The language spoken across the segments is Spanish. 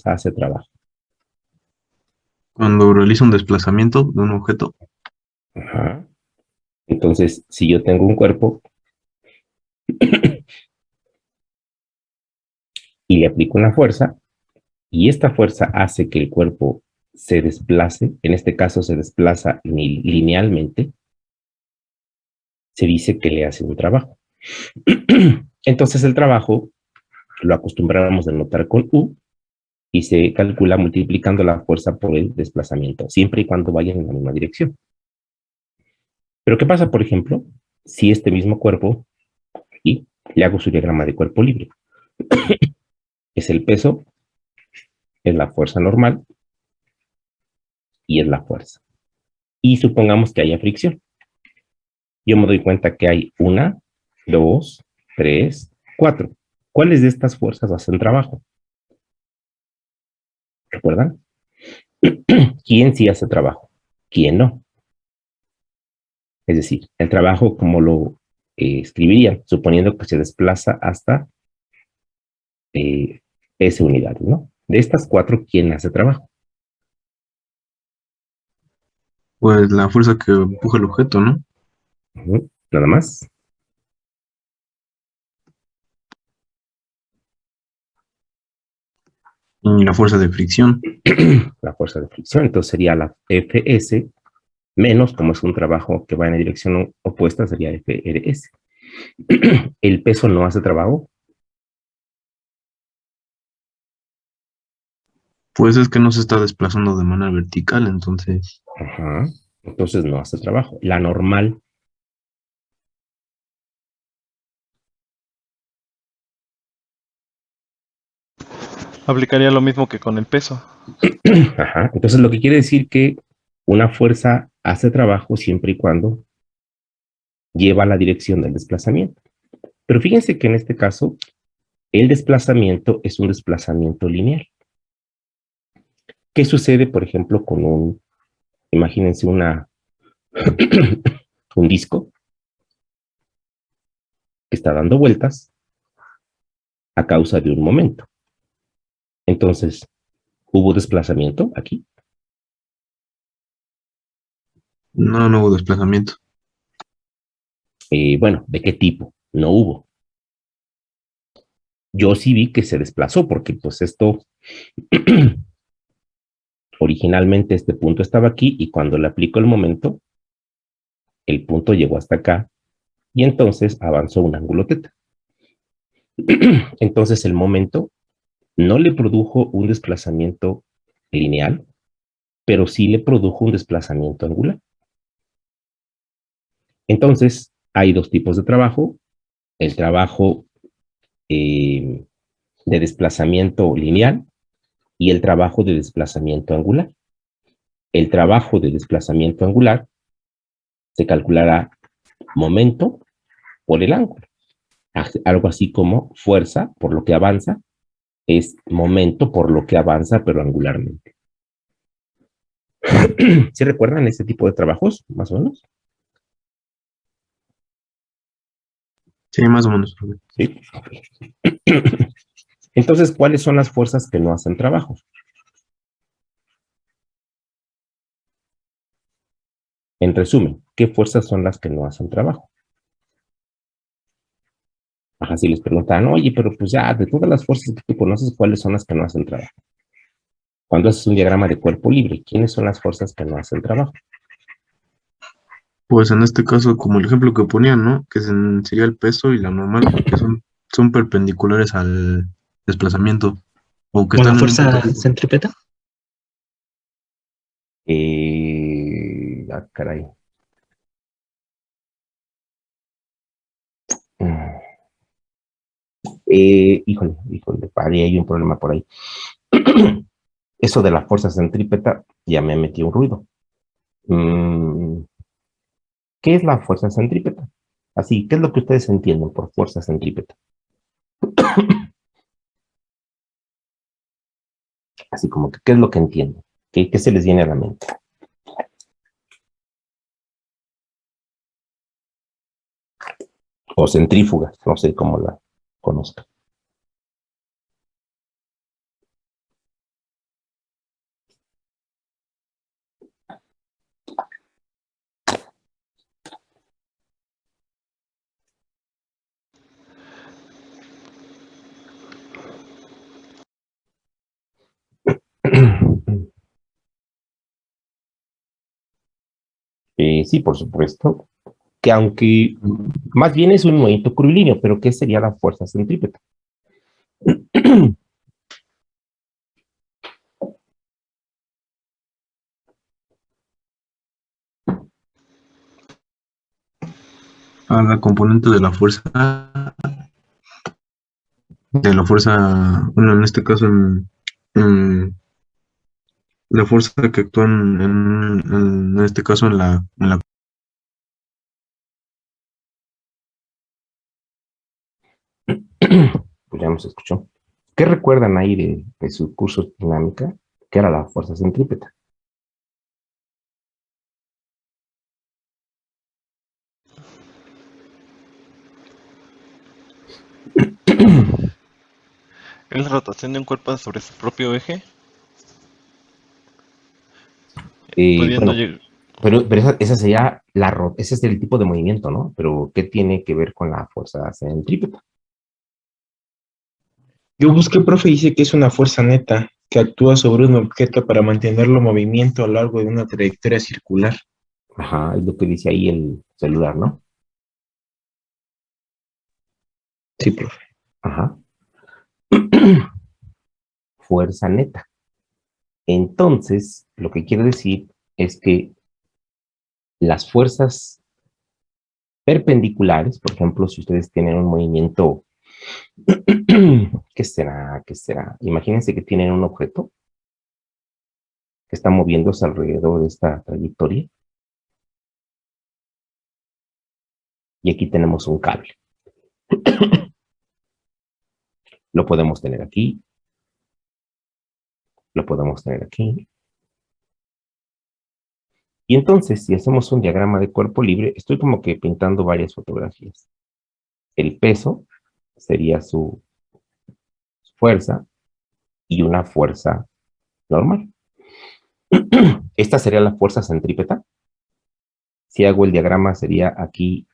hace trabajo? Cuando realiza un desplazamiento de un objeto, Ajá. Entonces, si yo tengo un cuerpo y le aplico una fuerza, y esta fuerza hace que el cuerpo se desplace, en este caso se desplaza linealmente, se dice que le hace un trabajo. Entonces el trabajo lo acostumbramos a notar con U y se calcula multiplicando la fuerza por el desplazamiento, siempre y cuando vayan en la misma dirección. Pero ¿qué pasa, por ejemplo, si este mismo cuerpo, y le hago su diagrama de cuerpo libre? Es el peso, es la fuerza normal y es la fuerza. Y supongamos que haya fricción. Yo me doy cuenta que hay una, dos, tres, cuatro. ¿Cuáles de estas fuerzas hacen trabajo? ¿Recuerdan? ¿Quién sí hace trabajo? ¿Quién no? Es decir, el trabajo como lo escribiría, suponiendo que se desplaza hasta eh, S unidades, ¿no? De estas cuatro, ¿quién hace trabajo? pues la fuerza que empuja el objeto, ¿no? Nada más. Y la fuerza de fricción. La fuerza de fricción, entonces sería la Fs menos, como es un trabajo que va en la dirección opuesta, sería FRS. El peso no hace trabajo. Pues es que no se está desplazando de manera vertical, entonces, Ajá. Entonces no hace trabajo. La normal, Aplicaría lo mismo que con el peso. ajá. Entonces lo que quiere decir que una fuerza hace trabajo siempre y cuando lleva la dirección del desplazamiento. Pero fíjense que en este caso, el desplazamiento es un desplazamiento lineal. ¿Qué sucede, por ejemplo, con imagínense un disco que está dando vueltas a causa de un momento? Entonces, ¿hubo desplazamiento aquí? no hubo desplazamiento. Bueno, ¿de qué tipo? No hubo. Yo sí vi que se desplazó porque pues esto originalmente este punto estaba aquí y cuando le aplico el momento, el punto llegó hasta acá y entonces avanzó un ángulo teta. Entonces el momento no le produjo un desplazamiento lineal, pero sí le produjo un desplazamiento angular. Entonces hay dos tipos de trabajo, el trabajo de desplazamiento lineal y el trabajo de desplazamiento angular. El trabajo de desplazamiento angular se calculará momento por el ángulo. Algo así como fuerza por lo que avanza es momento por lo que avanza, pero angularmente. ¿Sí recuerdan este tipo de trabajos, más o menos? Sí, más o menos. Sí. Entonces, ¿cuáles son las fuerzas que no hacen trabajo? En resumen, ¿qué fuerzas son las que no hacen trabajo? Ajá, si les preguntan, oye, pero pues ya, de todas las fuerzas que tú conoces, ¿cuáles son las que no hacen trabajo? Cuando haces un diagrama de cuerpo libre, ¿quiénes son las fuerzas que no hacen trabajo? Pues en este caso, como el ejemplo que ponían, ¿no? Que sería el peso y la normal, porque son perpendiculares al desplazamiento, o que ¿Con la están en un punto fuerza fijo. centrípeta? Caray. Mm, híjole, ahí hay un problema por ahí. Eso de la fuerza centrípeta ya me metió un ruido. Mm, ¿Qué es la fuerza centrípeta? Así, ¿qué es lo que ustedes entienden por fuerza centrípeta? Así como que, ¿qué es lo que entienden? ¿Qué se les viene a la mente? O centrífugas, no sé cómo la conozcan. Sí, por supuesto, que aunque más bien es un movimiento curvilíneo, pero ¿qué sería la fuerza centrípeta? A la componente de la fuerza, bueno, en este caso, en la fuerza que actúa en este caso en la. Pues ya nos escuchó. ¿Qué recuerdan ahí de su curso de dinámica? ¿Qué era la fuerza centrípeta? ¿Es la rotación de un cuerpo sobre su propio eje? Pudiendo Bueno, llegar. pero esa sería ese es el tipo de movimiento, ¿no? Pero ¿qué tiene que ver con la fuerza centrípeta? Yo busqué, profe, y dice que es una fuerza neta que actúa sobre un objeto para mantenerlo en movimiento a lo largo de una trayectoria circular. Ajá, es lo que dice ahí el celular, ¿no? Sí, profe. Ajá. Fuerza neta. Entonces, lo que quiere decir es que las fuerzas perpendiculares, por ejemplo, si ustedes tienen un movimiento, ¿qué será? ¿Qué será? Imagínense que tienen un objeto que está moviéndose alrededor de esta trayectoria y aquí tenemos un cable. Lo podemos tener aquí, lo podemos tener aquí. Y entonces, si hacemos un diagrama de cuerpo libre, estoy como que pintando varias fotografías. El peso sería su fuerza y una fuerza normal. Esta sería la fuerza centrípeta. Si hago el diagrama, sería aquí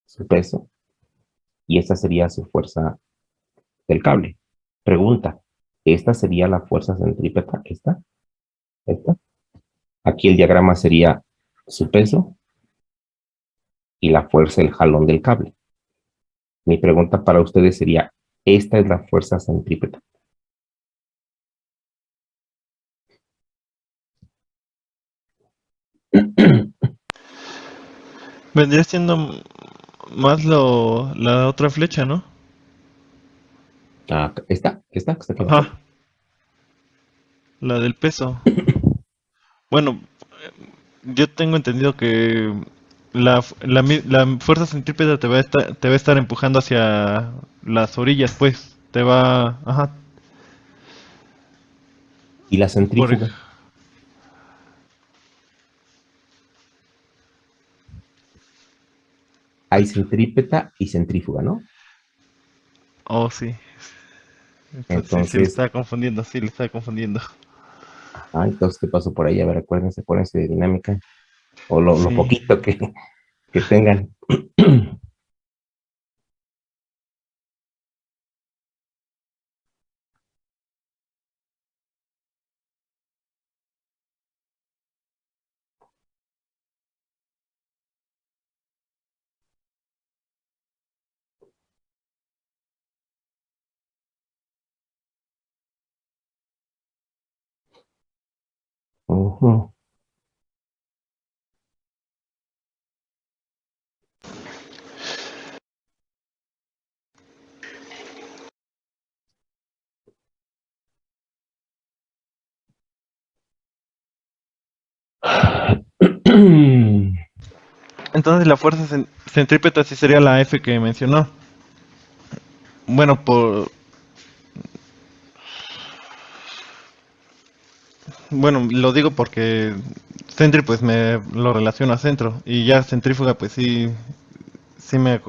su peso y esta sería su fuerza del cable. Pregunta, ¿esta sería la fuerza centrípeta? ¿Esta? ¿Esta? Aquí el diagrama sería su peso y la fuerza del jalón del cable. Mi pregunta para ustedes sería, ¿esta es la fuerza centrípeta? Vendría siendo más la otra flecha, ¿no? Ah, esta que está aquí abajo. Ajá, la del peso. Bueno, yo tengo entendido que la fuerza centrípeta te va a estar empujando hacia las orillas, pues. Te va, ajá, Y la por, centrífuga. Hay centrípeta y centrífuga, ¿no? oh, sí. Entonces sí, se le Entonces, está confundiendo, sí, le está confundiendo. entonces, ¿qué pasó por ahí? A ver, acuérdense de dinámica. O lo Sí. poquito que tengan. Ujú. Entonces la fuerza centrípeta sí sería la F que mencionó. Bueno, bueno, lo digo porque centri pues me lo relaciono a centro y ya centrífuga pues sí, sí me,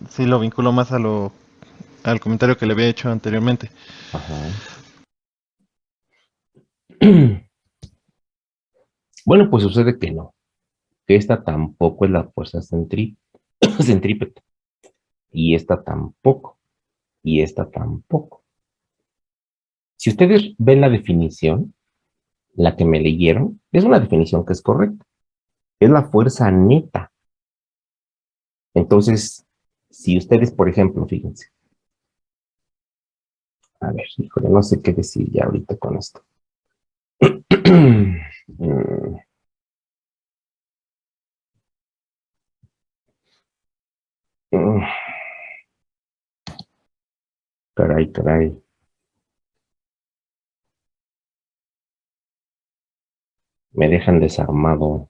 sí lo vinculo más al comentario que le había hecho anteriormente. Ajá. Bueno, pues sucede que no, que esta tampoco es la fuerza centrípeta, y esta tampoco, y esta tampoco. Si ustedes ven la definición, la que me leyeron, es una definición que es correcta. es la fuerza neta. Entonces, si ustedes, por ejemplo, fíjense, a ver, híjole, no sé qué decir ya ahorita con esto. Mm, mm, Caray, caray. Me dejan desarmado.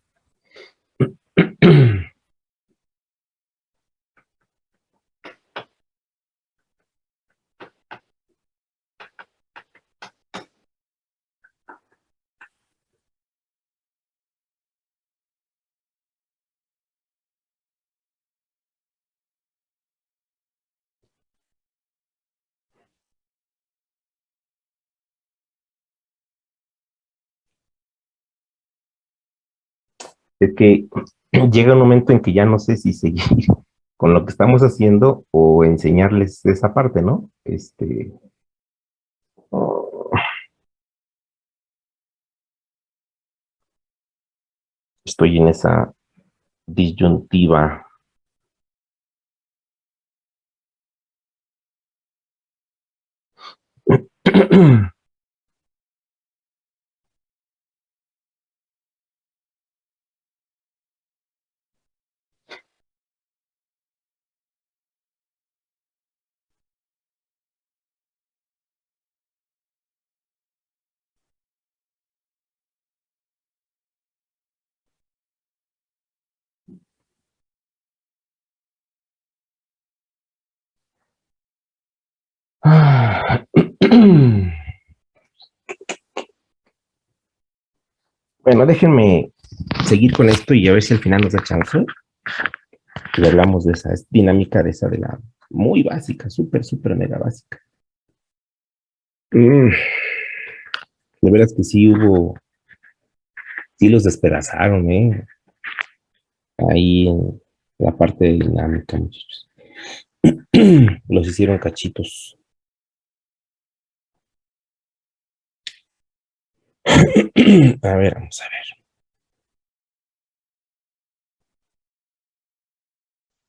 Es que llega un momento en que ya no sé si seguir con lo que estamos haciendo o enseñarles esa parte, ¿no? Oh, estoy en esa disyuntiva. Bueno, déjenme seguir con esto y a ver si al final nos da chance. Y hablamos de esa dinámica, de esa de la muy básica, súper, súper mega básica. De veras que sí los despedazaron, ahí en la parte de dinámica, muchachos. Los hicieron cachitos. A ver, vamos a ver.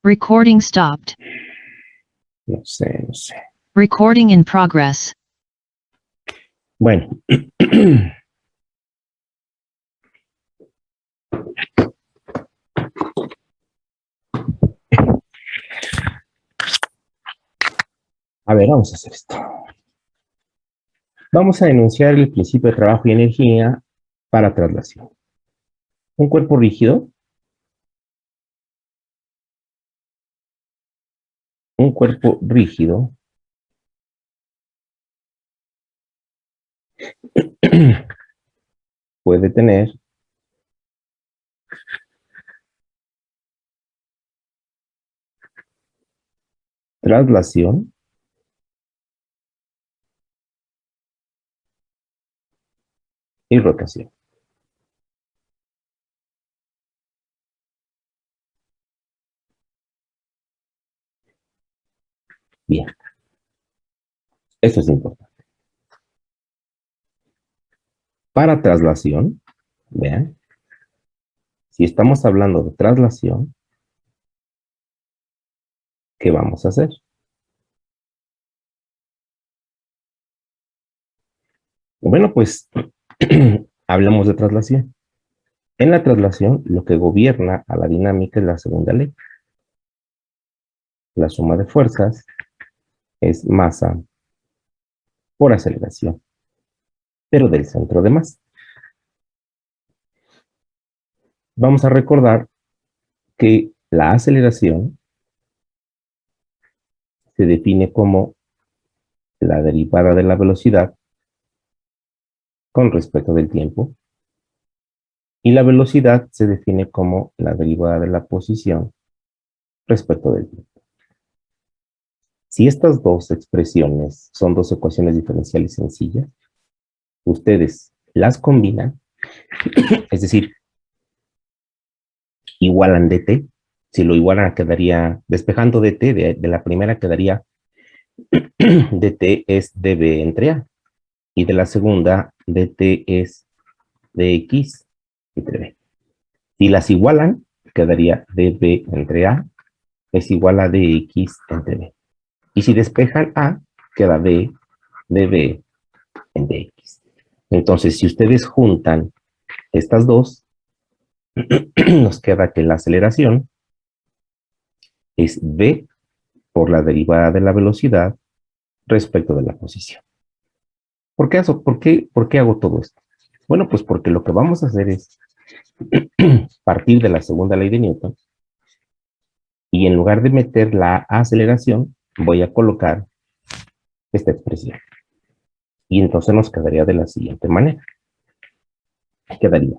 Recording stopped. No sé, no sé. Recording in progress. Bueno. A ver, vamos a hacer esto. Vamos a enunciar el principio de trabajo y energía para traslación. Un cuerpo rígido. Un cuerpo rígido puede tener traslación y rotación. Bien, esto es importante. Para traslación, vean, si estamos hablando de traslación, ¿qué vamos a hacer? Bueno, pues hablamos de traslación. En la traslación, lo que gobierna a la dinámica es la segunda ley. La suma de fuerzas es masa por aceleración, pero del centro de masa. Vamos a recordar que la aceleración se define como la derivada de la velocidad con respecto del tiempo, y la velocidad se define como la derivada de la posición respecto del tiempo. Si estas dos expresiones son dos ecuaciones diferenciales sencillas, ustedes las combinan, es decir, igualan dt. Si lo igualan, quedaría, despejando dt, de la primera quedaría dt es db entre a, y de la segunda dt es dx entre b. Si las igualan, quedaría dB entre A es igual a dx entre B. Y si despejan A, queda B dB en dx. Entonces, si ustedes juntan estas dos, nos queda que la aceleración es v por la derivada de la velocidad respecto de la posición. ¿Por qué hago todo esto? Bueno, pues porque lo que vamos a hacer es partir de la segunda ley de Newton y en lugar de meter la aceleración, voy a colocar esta expresión. Y entonces nos quedaría de la siguiente manera. Quedaría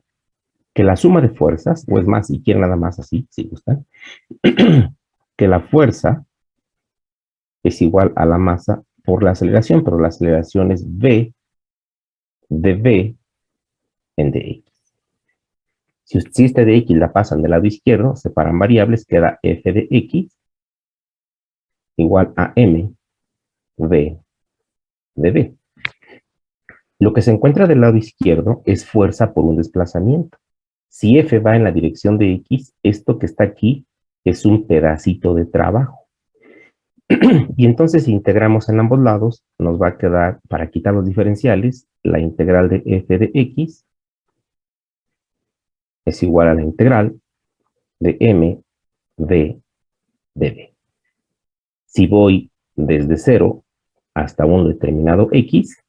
que la suma de fuerzas, o es más, si quieren nada más así, si gustan, que la fuerza es igual a la masa por la aceleración, pero la aceleración es v de v en dx. Si esta de x la pasan del lado izquierdo, separan variables, queda f de x igual a m v de v. Lo que se encuentra del lado izquierdo es fuerza por un desplazamiento. Si f va en la dirección de x, esto que está aquí es un pedacito de trabajo. Y entonces si integramos en ambos lados, nos va a quedar, para quitar los diferenciales, la integral de f de x es igual a la integral de m v de v. Si voy desde 0 hasta un determinado x,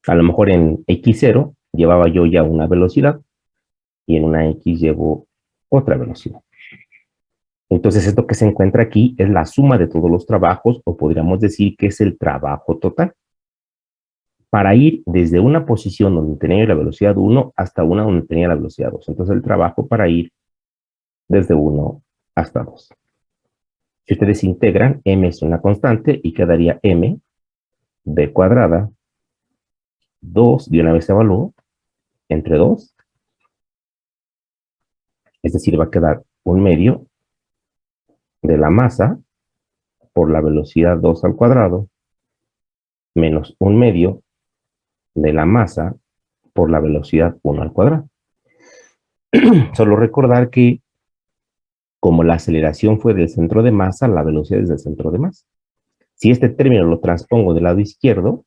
a lo mejor en x0 llevaba yo ya una velocidad y en una x llevo otra velocidad. Entonces esto que se encuentra aquí es la suma de todos los trabajos, o podríamos decir que es el trabajo total. Para ir desde una posición donde tenía la velocidad 1 hasta una donde tenía la velocidad 2. Entonces el trabajo para ir desde 1 hasta 2. Si ustedes integran, m es una constante y quedaría m b cuadrada 2, de una vez se evalúo, entre 2. Es decir, va a quedar un medio de la masa por la velocidad 2 al cuadrado menos un medio de la masa por la velocidad 1 al cuadrado. Solo recordar que como la aceleración fue del centro de masa, la velocidad es del centro de masa. Si este término lo transpongo del lado izquierdo,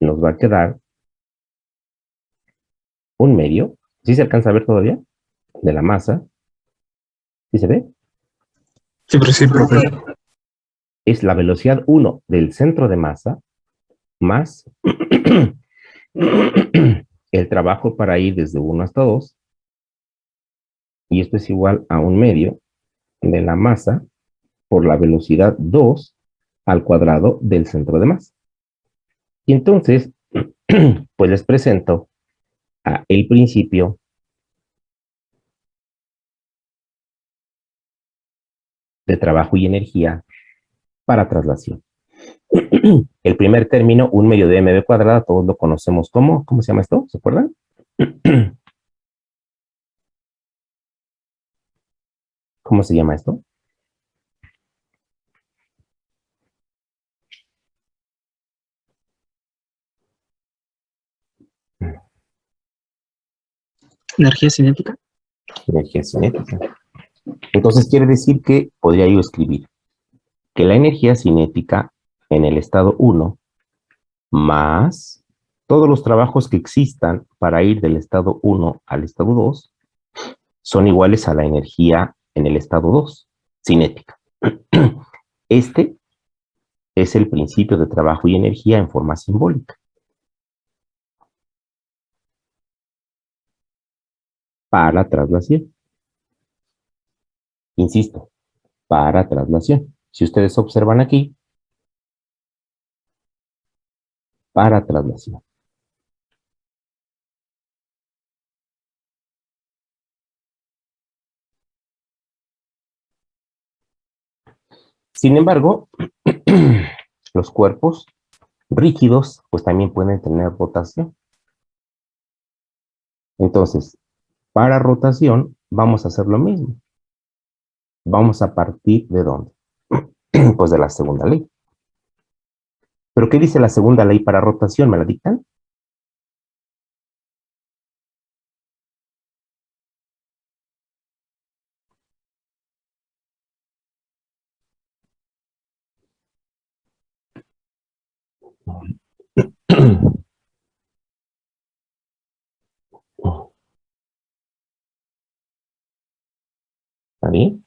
nos va a quedar un medio. ¿Sí se alcanza a ver todavía? De la masa. ¿Sí se ve? Sí, profe. Es la velocidad 1 del centro de masa más el trabajo para ir desde 1 hasta 2. Y esto es igual a un medio de la masa por la velocidad 2 al cuadrado del centro de masa. Y entonces, pues les presento el principio de trabajo y energía para traslación. El primer término, un medio de mv cuadrada, todos lo conocemos como, ¿cómo se llama esto? ¿Se acuerdan? ¿Cómo se llama esto? Energía cinética. Energía cinética. Entonces quiere decir que podría yo escribir que la energía cinética en el estado 1 más todos los trabajos que existan para ir del estado 1 al estado 2 son iguales a la energía en el estado 2, cinética. Este es el principio de trabajo y energía en forma simbólica. Para traslación. Insisto, para traslación. Si ustedes observan aquí, para traslación. Sin embargo, los cuerpos rígidos pues también pueden tener rotación. Entonces, para rotación vamos a hacer lo mismo. Vamos a partir ¿de dónde? Pues de la segunda ley. ¿Pero qué dice la segunda ley para rotación? ¿Me la dictan? ¿Está bien?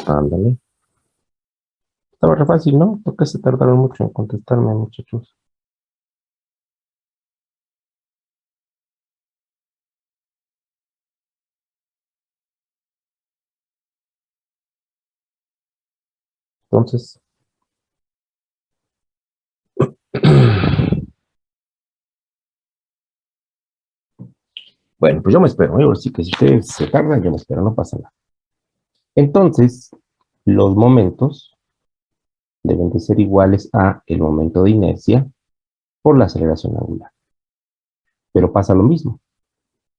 Ándale. Estaba re fácil, ¿no? ¿Por qué se tardaron mucho en contestarme, muchachos? Entonces, bueno, pues yo me espero, ¿eh? Así que si ustedes se tardan, yo me espero, no pasa nada. Entonces, los momentos deben de ser iguales a el momento de inercia por la aceleración angular. Pero pasa lo mismo.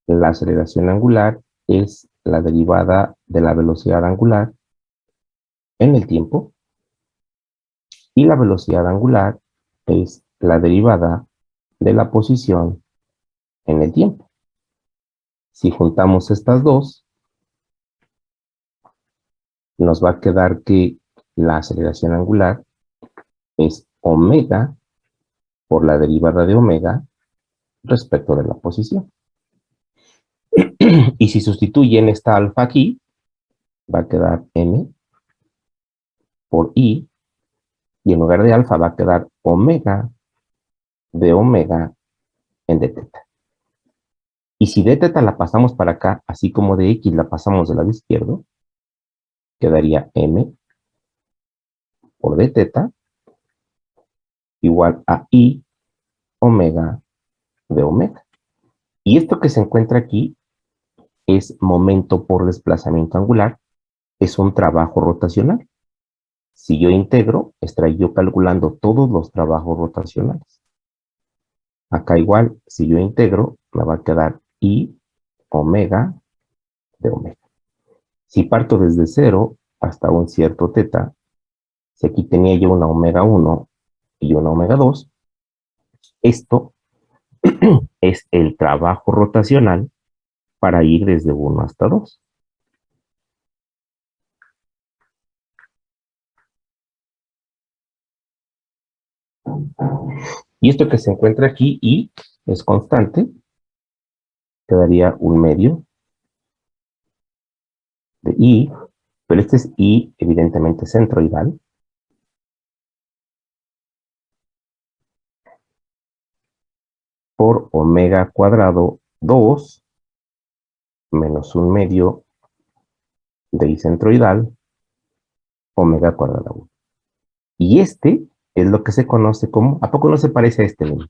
La aceleración angular es la derivada de la velocidad angular en el tiempo y la velocidad angular es la derivada de la posición en el tiempo. Si juntamos estas dos, nos va a quedar que la aceleración angular es omega por la derivada de omega respecto de la posición. Y si sustituyen esta alfa aquí, va a quedar m por i, y en lugar de alfa va a quedar omega de omega en d teta. Y si d teta la pasamos para acá, así como de x la pasamos del lado izquierdo, quedaría m por d teta igual a i omega de omega. Y esto que se encuentra aquí es momento por desplazamiento angular, es un trabajo rotacional. Si yo integro, estaría yo calculando todos los trabajos rotacionales. Acá igual, si yo integro, me va a quedar i omega de omega. Si parto desde 0 hasta un cierto teta, si aquí tenía yo una omega 1 y una omega 2, esto es el trabajo rotacional para ir desde 1 hasta 2. Y esto que se encuentra aquí, I, es constante, quedaría un medio de I, pero este es I evidentemente centroidal, por omega cuadrado 2 menos un medio de I centroidal, omega cuadrado 1. Y este es lo que se conoce como, ¿a poco no se parece a este niño?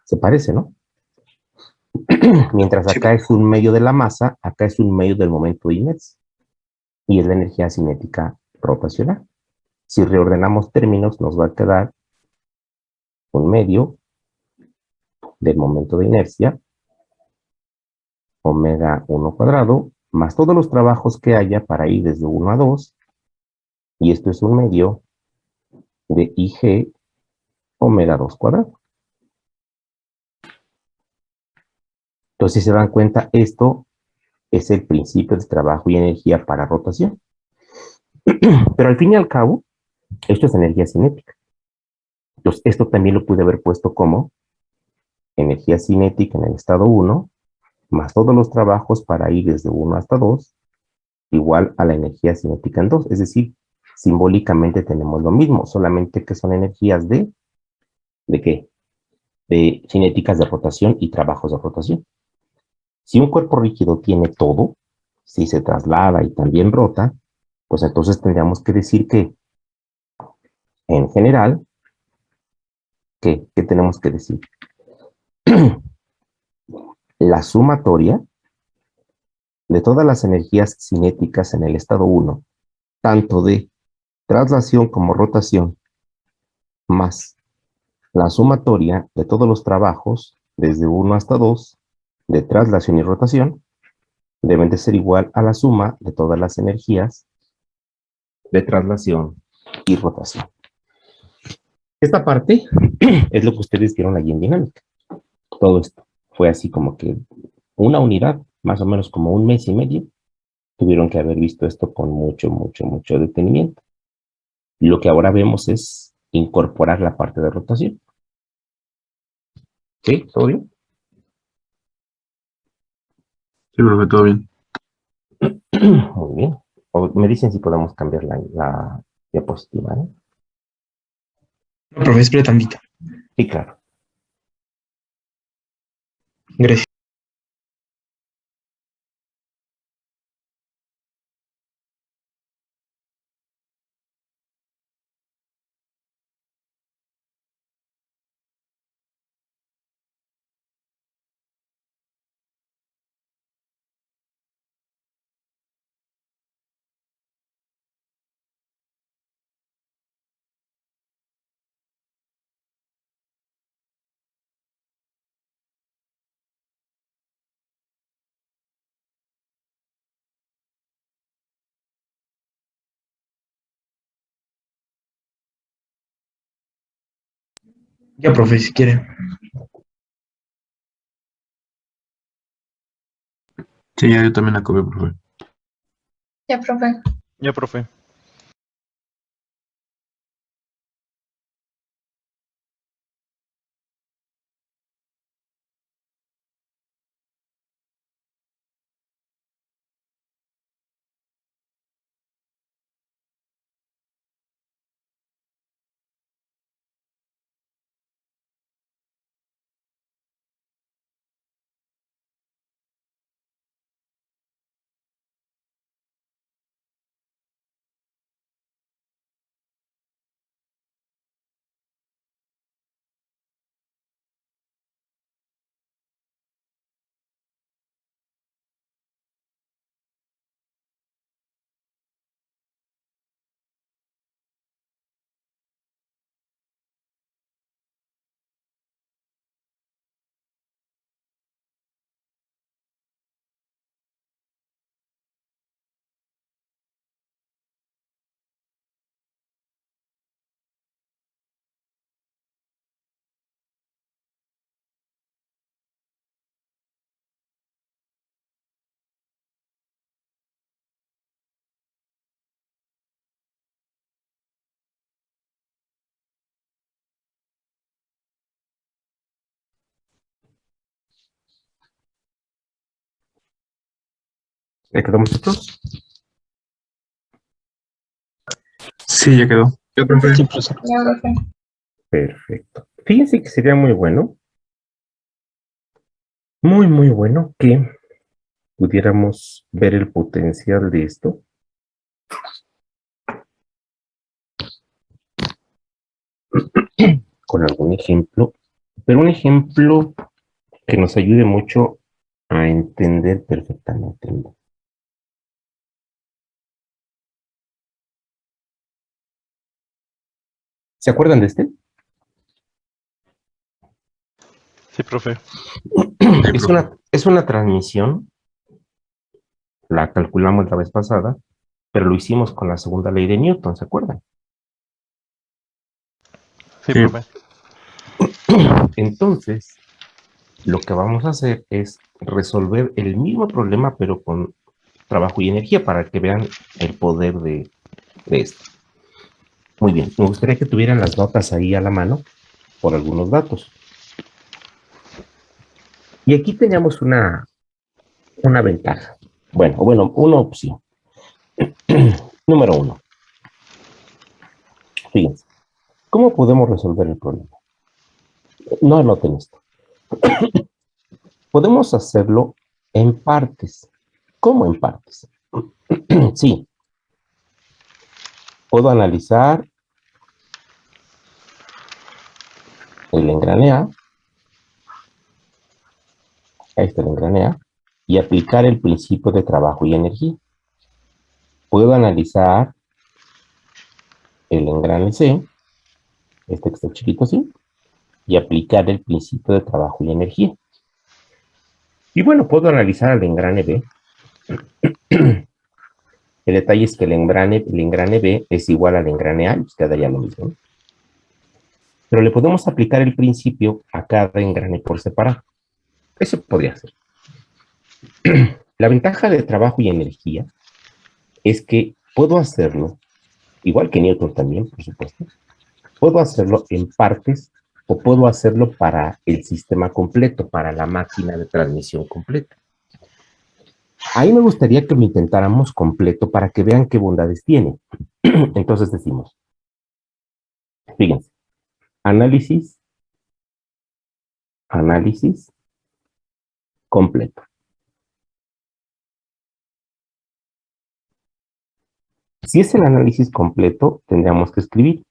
Se parece, ¿no? Mientras acá es un medio de la masa, acá es un medio del momento de inercia. Y es la energía cinética rotacional. Si reordenamos términos, nos va a quedar un medio del momento de inercia, omega 1 cuadrado, más todos los trabajos que haya para ir desde 1 a 2, y esto es un medio de IG omega 2 cuadrado. Entonces, si se dan cuenta, esto es el principio de trabajo y energía para rotación. Pero al fin y al cabo, esto es energía cinética. Entonces, esto también lo pude haber puesto como energía cinética en el estado 1, más todos los trabajos para ir desde 1 hasta 2, igual a la energía cinética en 2. Es decir, simbólicamente tenemos lo mismo, solamente que son energías ¿de qué? De cinéticas de rotación y trabajos de rotación. Si un cuerpo rígido tiene todo, si se traslada y también rota, pues entonces tendríamos que decir que, en general, ¿qué tenemos que decir? La sumatoria de todas las energías cinéticas en el estado 1, tanto de traslación como rotación, más la sumatoria de todos los trabajos desde 1 hasta 2 de traslación y rotación, deben de ser igual a la suma de todas las energías de traslación y rotación. Esta parte es lo que ustedes vieron allí en dinámica. Todo esto fue así como que una unidad, más o menos como un mes y medio, tuvieron que haber visto esto con mucho detenimiento. Lo que ahora vemos es incorporar la parte de rotación. ¿Sí? ¿Todo bien? Sí, profe, todo bien. Muy bien. O me dicen si podemos cambiar la diapositiva, ¿eh? No, profe, espera tantito. Sí, claro. Gracias. Ya, profe, si quiere. Sí, ya yo también acabé, profe. Ya, profe. Ya, profe. ¿Ya quedó, muchachos? Sí, ya quedó. Ya, profe. Sí, profe. Ya, profe. Perfecto. Fíjense que sería muy bueno, muy bueno que pudiéramos ver el potencial de esto con algún ejemplo, pero un ejemplo que nos ayude mucho a entender perfectamente, ¿no? ¿Se acuerdan de este? Sí, profe. Sí, Es profe. es una transmisión, la calculamos la vez pasada, pero lo hicimos con la segunda ley de Newton, ¿se acuerdan? Sí, Sí. profe. Entonces, lo que vamos a hacer es resolver el mismo problema, pero con trabajo y energía, para que vean el poder de esto. Muy bien, me gustaría que tuvieran las notas ahí a la mano por algunos datos. Y aquí teníamos una ventaja. Bueno, una opción. Número uno. Fíjense, ¿cómo podemos resolver el problema? No anoten esto. Podemos hacerlo en partes. ¿Cómo en partes? Sí, puedo analizar el engrane A, ahí está el engrane A, y aplicar el principio de trabajo y energía. Puedo analizar el engrane C, este que está chiquito así, y aplicar el principio de trabajo y energía. Y bueno, puedo analizar el engrane B El detalle es que el engrane B es igual al engrane A, y quedaría lo mismo, ¿no? Pero le podemos aplicar el principio a cada engrane por separado. Eso podría ser. La ventaja de trabajo y energía es que puedo hacerlo, igual que Newton también, por supuesto, puedo hacerlo en partes o puedo hacerlo para el sistema completo, para la máquina de transmisión completa. Ahí me gustaría que lo intentáramos completo para que vean qué bondades tiene. Entonces decimos, fíjense, análisis, análisis completo. Si es el análisis completo, tendríamos que escribir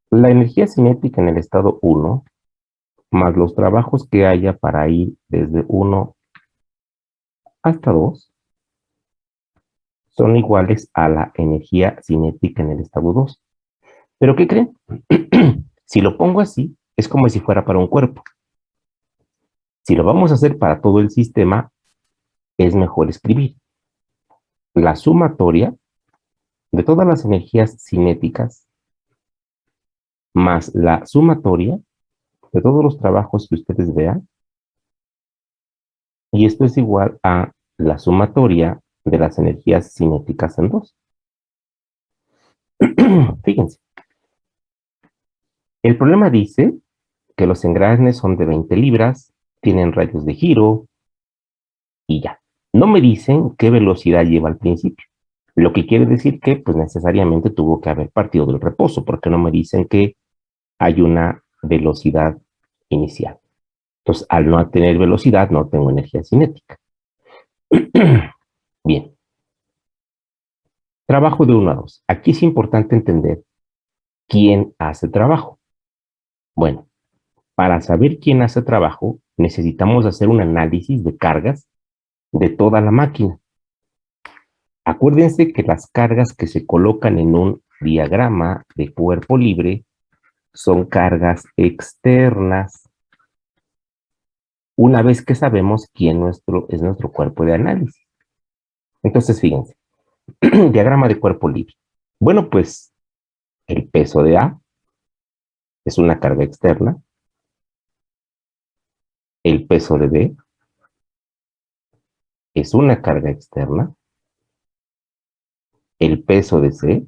la energía cinética en el estado 1 más los trabajos que haya para ir desde 1 hasta 2 son iguales a la energía cinética en el estado 2. ¿Pero qué creen? Si lo pongo así, es como si fuera para un cuerpo. Si lo vamos a hacer para todo el sistema, es mejor escribir la sumatoria de todas las energías cinéticas más la sumatoria de todos los trabajos que ustedes vean, y esto es igual a la sumatoria de las energías cinéticas en 2. Fíjense, el problema dice que los engranes son de 20 libras, tienen radios de giro y ya. No me dicen qué velocidad lleva al principio, lo que quiere decir que pues necesariamente tuvo que haber partido del reposo, porque no me dicen que hay una velocidad inicial. Entonces, al no tener velocidad, no tengo energía cinética. Bien. Trabajo de 1 a 2. Aquí es importante entender quién hace trabajo. Bueno, para saber quién hace trabajo, necesitamos hacer un análisis de cargas de toda la máquina. Acuérdense que las cargas que se colocan en un diagrama de cuerpo libre son cargas externas. Una vez que sabemos quién es nuestro cuerpo de análisis. Entonces, fíjense, diagrama de cuerpo libre. Bueno, pues el peso de A es una carga externa. El peso de B es una carga externa. El peso de C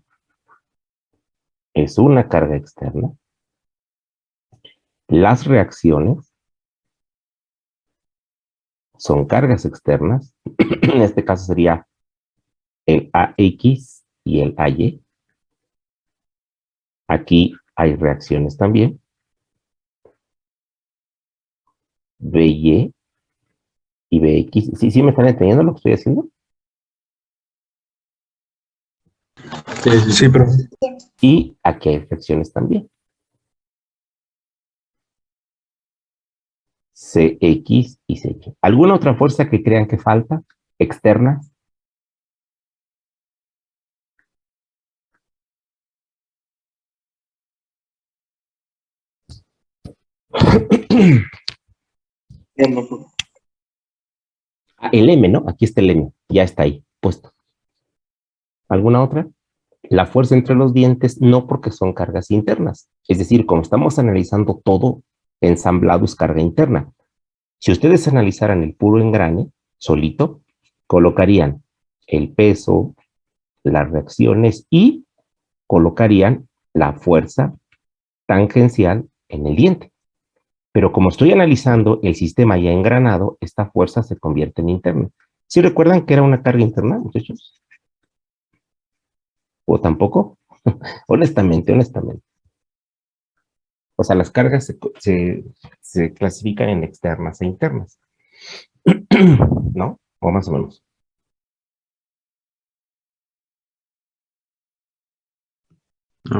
es una carga externa. Las reacciones son cargas externas. En este caso sería el AX y el AY. Aquí hay reacciones también. BY y BX. ¿Sí me están entendiendo lo que estoy haciendo? Sí, pero Y aquí hay reacciones también. CX y CY. ¿Alguna otra fuerza que crean que falta? Externa. El M, ¿no? Aquí está el M. Ya está ahí puesto. ¿Alguna otra? La fuerza entre los dientes, no, porque son cargas internas. Es decir, como estamos analizando todo ensamblado es carga interna. Si ustedes analizaran el puro engrane solito, colocarían el peso, las reacciones y colocarían la fuerza tangencial en el diente. Pero como estoy analizando el sistema ya engranado, esta fuerza se convierte en interna. ¿Sí recuerdan que era una carga interna, muchachos? ¿O tampoco? Honestamente. O sea, las cargas se clasifican en externas e internas. ¿No? O más o menos.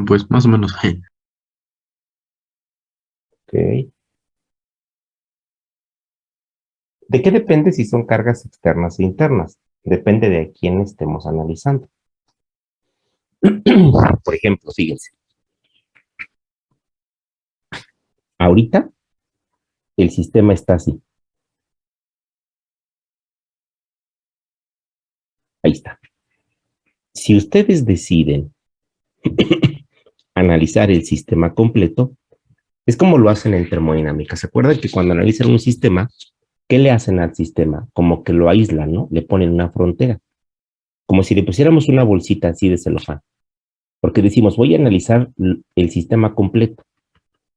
pues más o menos. Ok. ¿De qué depende si son cargas externas e internas? Depende de a quién estemos analizando. Por ejemplo, fíjense. Ahorita el sistema está así. Si ustedes deciden analizar el sistema completo, es como lo hacen en termodinámica. ¿Se acuerdan que cuando analizan un sistema, qué le hacen al sistema? Como que lo aíslan, ¿no? Le ponen una frontera. Como si le pusiéramos una bolsita así de celofán. Porque decimos, voy a analizar el sistema completo.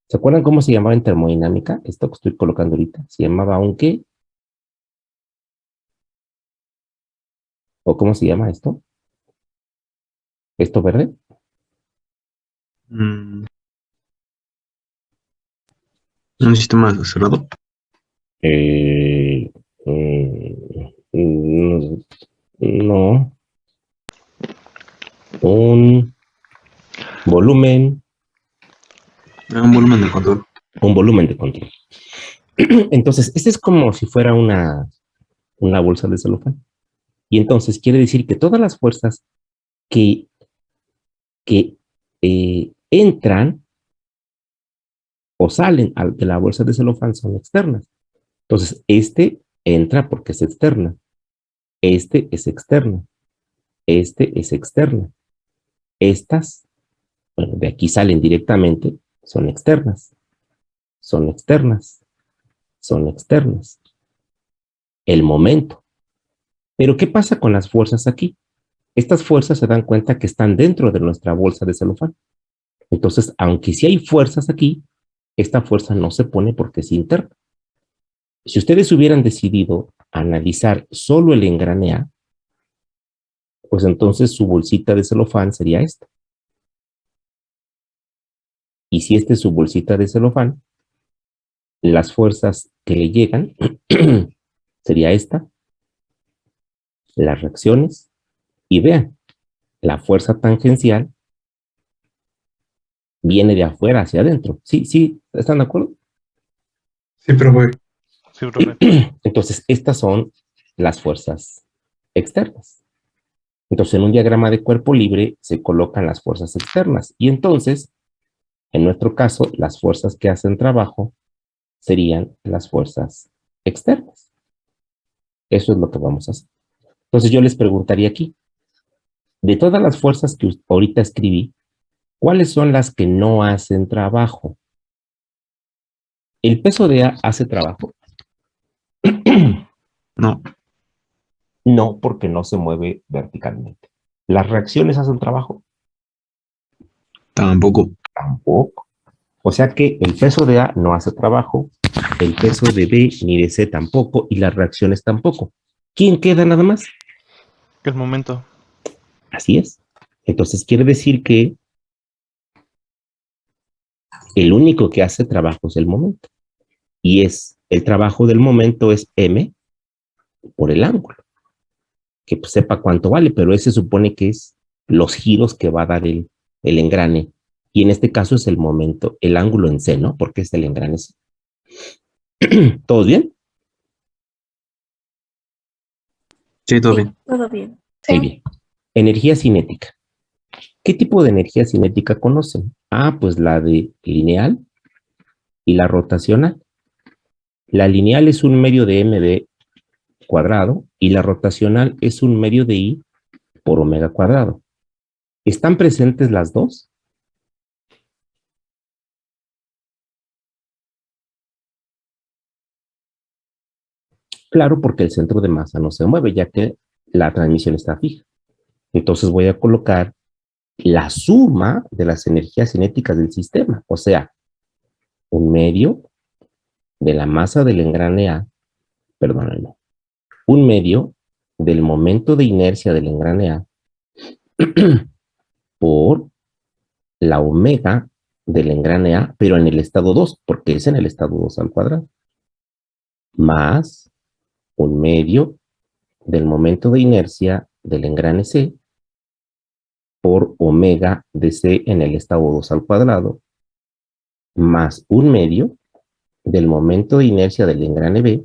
¿Se acuerdan cómo se llamaba en termodinámica? Esto que estoy colocando ahorita. ¿Se llamaba un qué? ¿O cómo se llama esto? ¿Esto verde? Mm, ¿Un sistema cerrado? Eh, mm, no. Un volumen, Un volumen de control. un volumen de control. Entonces, este es como si fuera una bolsa de celofán. Y entonces quiere decir que todas las fuerzas que, que entran o salen de la bolsa de celofán son externas. Entonces, este entra porque es externa. Este es externo. Este es externo. Estas, bueno, de aquí salen directamente, son externas. Son externas. Son externas. El momento. Pero, ¿qué pasa con las fuerzas aquí? Estas fuerzas se dan cuenta que están dentro de nuestra bolsa de celofán. Entonces, aunque sí hay fuerzas aquí, esta fuerza no se pone porque es interna. Si ustedes hubieran decidido analizar solo el engrane A, pues entonces su bolsita de celofán sería esta. Y si esta es su bolsita de celofán, las fuerzas que le llegan sería esta, las reacciones, y vean, la fuerza tangencial viene de afuera hacia adentro. Sí, sí, ¿están de acuerdo? Sí, profe. Sí, profe. Entonces, estas son las fuerzas externas. Entonces, en un diagrama de cuerpo libre se colocan las fuerzas externas. Y entonces, en nuestro caso, las fuerzas que hacen trabajo serían las fuerzas externas. Eso es lo que vamos a hacer. Entonces, yo les preguntaría aquí, de todas las fuerzas que ahorita escribí, ¿cuáles son las que no hacen trabajo? ¿El peso de A hace trabajo? No, No, porque no se mueve verticalmente. ¿Las reacciones hacen trabajo? tampoco. Tampoco. O sea que el peso de A no hace trabajo, el peso de B ni de C tampoco, y las reacciones tampoco. ¿Quién queda nada más? El momento. Así es. Entonces quiere decir que el único que hace trabajo es el momento. Y el trabajo del momento es M por el ángulo. Que pues sepa cuánto vale, pero ese supone que es los giros que va a dar el engrane. Y en este caso es el momento, el ángulo en C, ¿no? Porque es el engrane C. ¿Todos bien? Sí, todo bien. Todo bien. Muy Sí. bien. Energía cinética. ¿Qué tipo de energía cinética conocen? Ah, pues la de lineal y la rotacional. La lineal es un medio de mv cuadrado y la rotacional es un medio de i por omega cuadrado. ¿Están presentes las dos? Claro, porque el centro de masa no se mueve, ya que la transmisión está fija. Entonces voy a colocar la suma de las energías cinéticas del sistema, o sea, un medio de la masa del engrane A, perdónenme, un medio del momento de inercia del engrane A por la omega del engrane A, pero en el estado 2, porque es en el estado 2 al cuadrado, más un medio del momento de inercia del engrane C por omega de C en el estado 2 al cuadrado, más un medio del momento de inercia del engrane B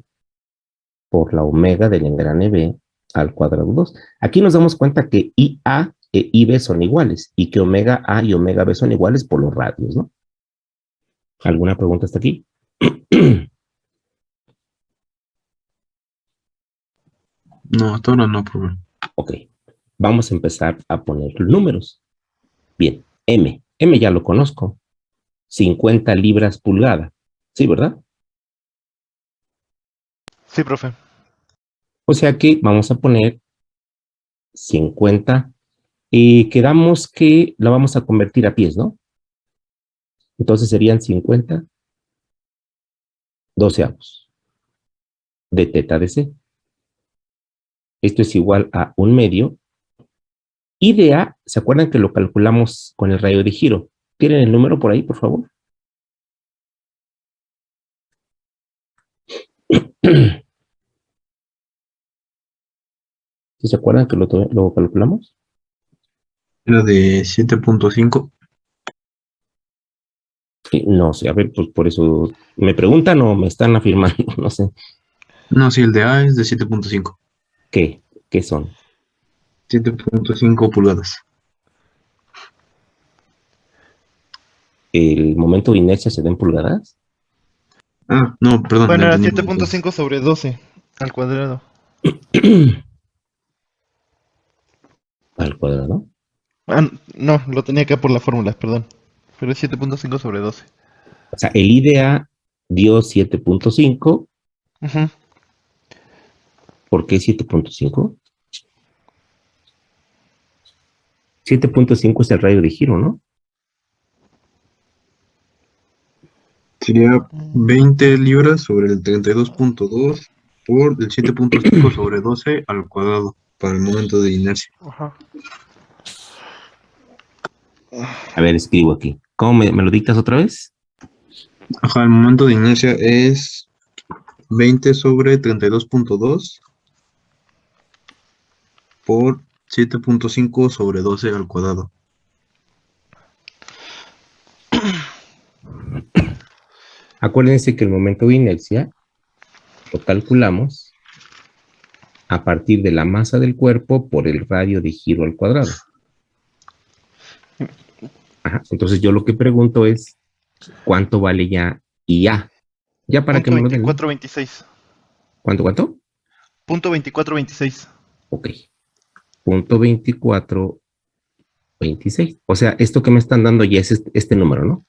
por la omega del engrane B al cuadrado 2. Aquí nos damos cuenta que IA e IB son iguales y que omega A y omega B son iguales por los radios, ¿no? ¿Alguna pregunta hasta aquí? No, hasta ahora no, profe. Ok. vamos a empezar a poner números. Bien, M ya lo conozco. 50 libras pulgada. Sí, ¿verdad? Sí, profe. O sea que vamos a poner 50 y quedamos que la vamos a convertir a pies, ¿no? Entonces serían 50 doceavos de teta de C. Esto es igual a 1/2. Y de A, ¿se acuerdan que lo calculamos con el radio de giro? ¿Tienen el número por ahí, por favor? ¿Sí se acuerdan que lo calculamos? Era de 7.5. No sé, a ver, pues por eso me preguntan o me están afirmando, no sé. No, sí, el de A es de 7.5. ¿Qué son? 7.5 pulgadas. ¿El momento de inercia se da en pulgadas? Ah, no, perdón, Bueno, lo era entendí mal, 7.5 sobre 12 al cuadrado. Al cuadrado. Ah, no, lo tenía acá por la fórmula, perdón. Pero es 7.5 sobre 12. O sea, el IDA dio 7.5. Ujú. ¿Por qué 7.5? 7.5 es el radio de giro, ¿no? Sería 20 libras sobre el 32.2 por el 7.5 sobre 12 al cuadrado para el momento de inercia. Ajá. A ver, escribo aquí. ¿Cómo me lo dictas otra vez? Ajá, el momento de inercia es 20 sobre 32.2 por 7.5 sobre 12 al cuadrado. Acuérdense que el momento de inercia lo calculamos a partir de la masa del cuerpo por el radio de giro al cuadrado. Ajá, entonces yo lo que pregunto es, ¿cuánto vale ya IA? Ya para que Punto me lo den, ¿no? 24.26. ¿Cuánto? Punto 24.26. Ok. Punto 2426. O sea, esto que me están dando ya es este número, ¿no?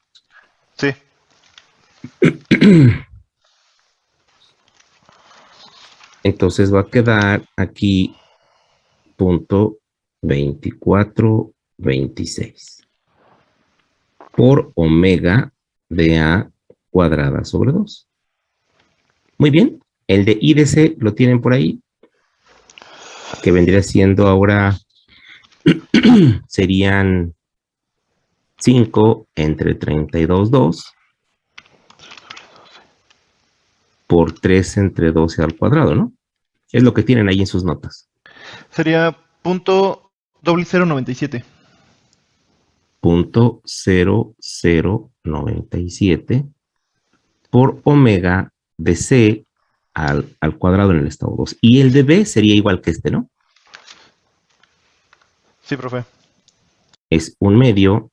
Sí. Entonces va a quedar aquí punto 2426 por omega de A cuadrada sobre 2. Muy bien. El de I de C lo tienen por ahí, que vendría siendo ahora, serían 5 entre 32,2 por 3 entre 12 al cuadrado, ¿no? Es lo que tienen ahí en sus notas. Sería punto 0097. Punto 0097 por omega de C al cuadrado en el estado 2. Y el de B sería igual que este, ¿no? Sí, profe. Es 1/2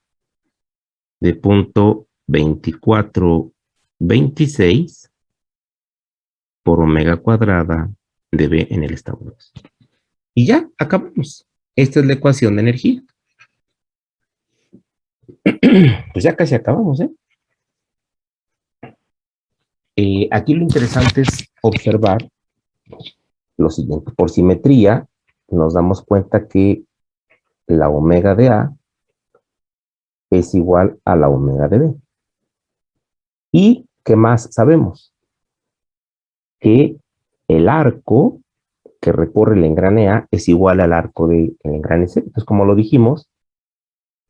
de punto 2426 por omega cuadrada de B en el estado 2. Y ya, acabamos. Esta es la ecuación de energía. Pues ya casi acabamos, ¿eh? Aquí lo interesante es observar lo siguiente. Por simetría, nos damos cuenta que la omega de A es igual a la omega de B. ¿Y qué más sabemos? Que el arco que recorre el engrane A es igual al arco del engrane C. Entonces, como lo dijimos,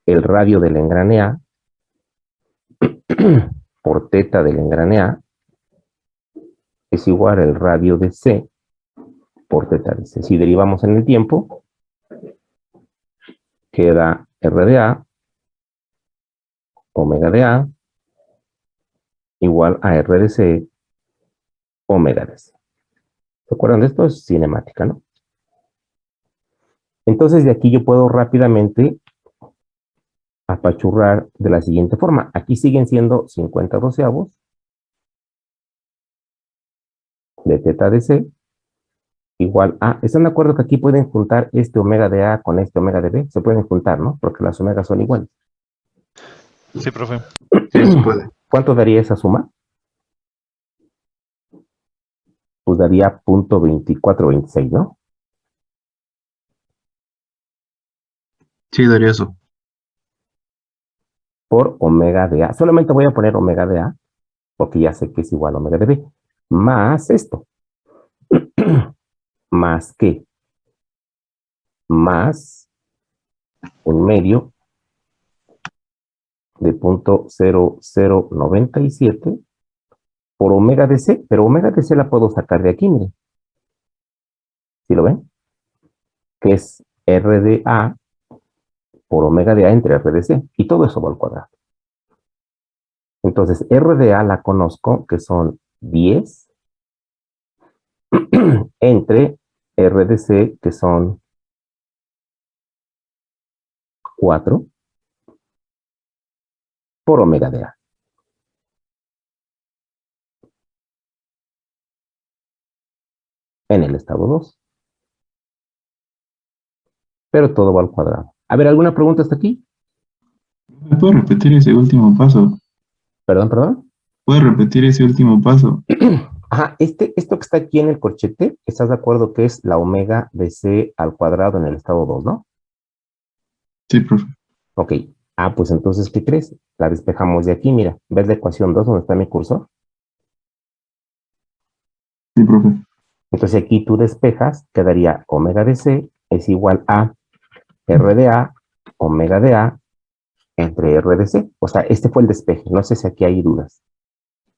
el radio del engrane A por teta del engrane A es igual al radio de C por teta de C. Si derivamos en el tiempo, queda R de A, omega de A, igual a R de C, omega de C. ¿Se acuerdan de esto? Es cinemática, ¿no? Entonces, de aquí yo puedo rápidamente apachurrar de la siguiente forma. Aquí siguen siendo 50 doceavos de teta de C igual a, ¿están de acuerdo que aquí pueden juntar este omega de A con este omega de B? Se pueden juntar, ¿no? Porque las omegas son iguales. Sí, profe. Sí, se puede. ¿Cuánto daría esa suma? Pues daría 0.2426, ¿no? Sí, daría eso. Por omega de A. Solamente voy a poner omega de A, porque ya sé que es igual a omega de B. Más esto. ¿Más qué? Más un medio de 0.0097 por omega de C, pero omega de C la puedo sacar de aquí, miren. ¿Sí lo ven? Que es R de A por omega de A entre R de C, y todo eso va al cuadrado. Entonces, R de A la conozco, que son 10 entre R de C, que son 4 por omega de A. En el estado 2. Pero todo va al cuadrado. A ver, ¿alguna pregunta hasta aquí? ¿Me puedes repetir ese último paso? Perdón, perdón. ¿Puedes repetir ese último paso? Ajá, esto que está aquí en el corchete, ¿estás de acuerdo que es la omega de C al cuadrado en el estado 2, no? Sí, profe. Ok. Ah, pues entonces, ¿qué crees? La despejamos de aquí, mira. ¿Ves la ecuación 2 donde está mi cursor? Sí, profe. Entonces aquí tú despejas, quedaría omega de C es igual a R de A, omega de A, entre R de C. O sea, este fue el despeje. No sé si aquí hay dudas.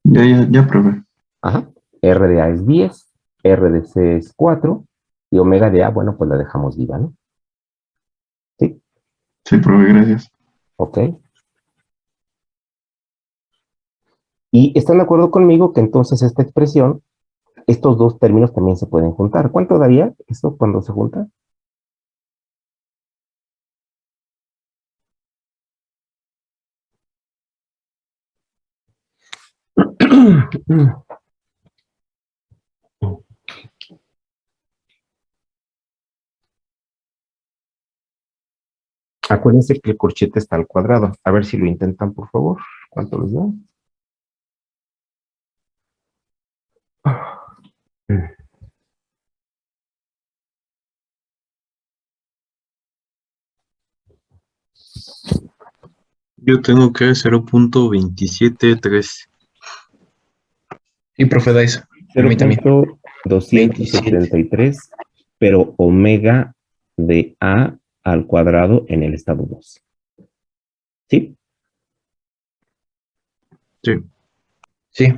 Ya, profe. Ajá. R de A es 10, R de C es 4, y omega de A, bueno, pues la dejamos viva, ¿no? Sí, Sí, profe, gracias. ok. Y están de acuerdo conmigo que entonces esta expresión, estos dos términos también se pueden juntar. ¿Cuánto daría eso cuando se junta? Acuérdense que el corchete está al cuadrado. A ver si lo intentan, por favor. ¿Cuánto les da? Yo tengo que 0.273. Sí, profe, da eso. A mí también. 27. 0.273, pero omega de A al cuadrado en el estado 2. ¿Sí? Sí. Sí.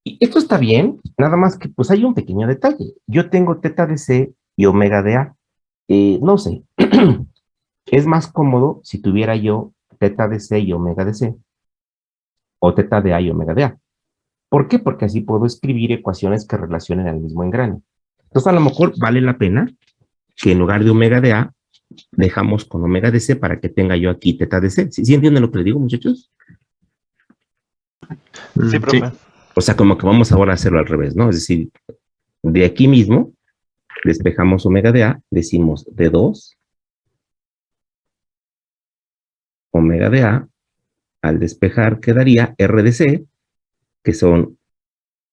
Y esto está bien, nada más que pues hay un pequeño detalle. Yo tengo teta de C y omega de A. No sé, es más cómodo si tuviera yo teta de C y omega de C, o teta de A y omega de A. ¿Por qué? Porque así puedo escribir ecuaciones que relacionen al mismo engrane. Entonces a lo mejor vale la pena que en lugar de omega de A, dejamos con omega de C para que tenga yo aquí teta de C. ¿Sí entienden lo que les digo, muchachos? Sí, Sí. profe. O sea, como que vamos ahora a hacerlo al revés, ¿no? Es decir, de aquí mismo despejamos omega de A, decimos de 2 omega de A, al despejar quedaría R de C, que son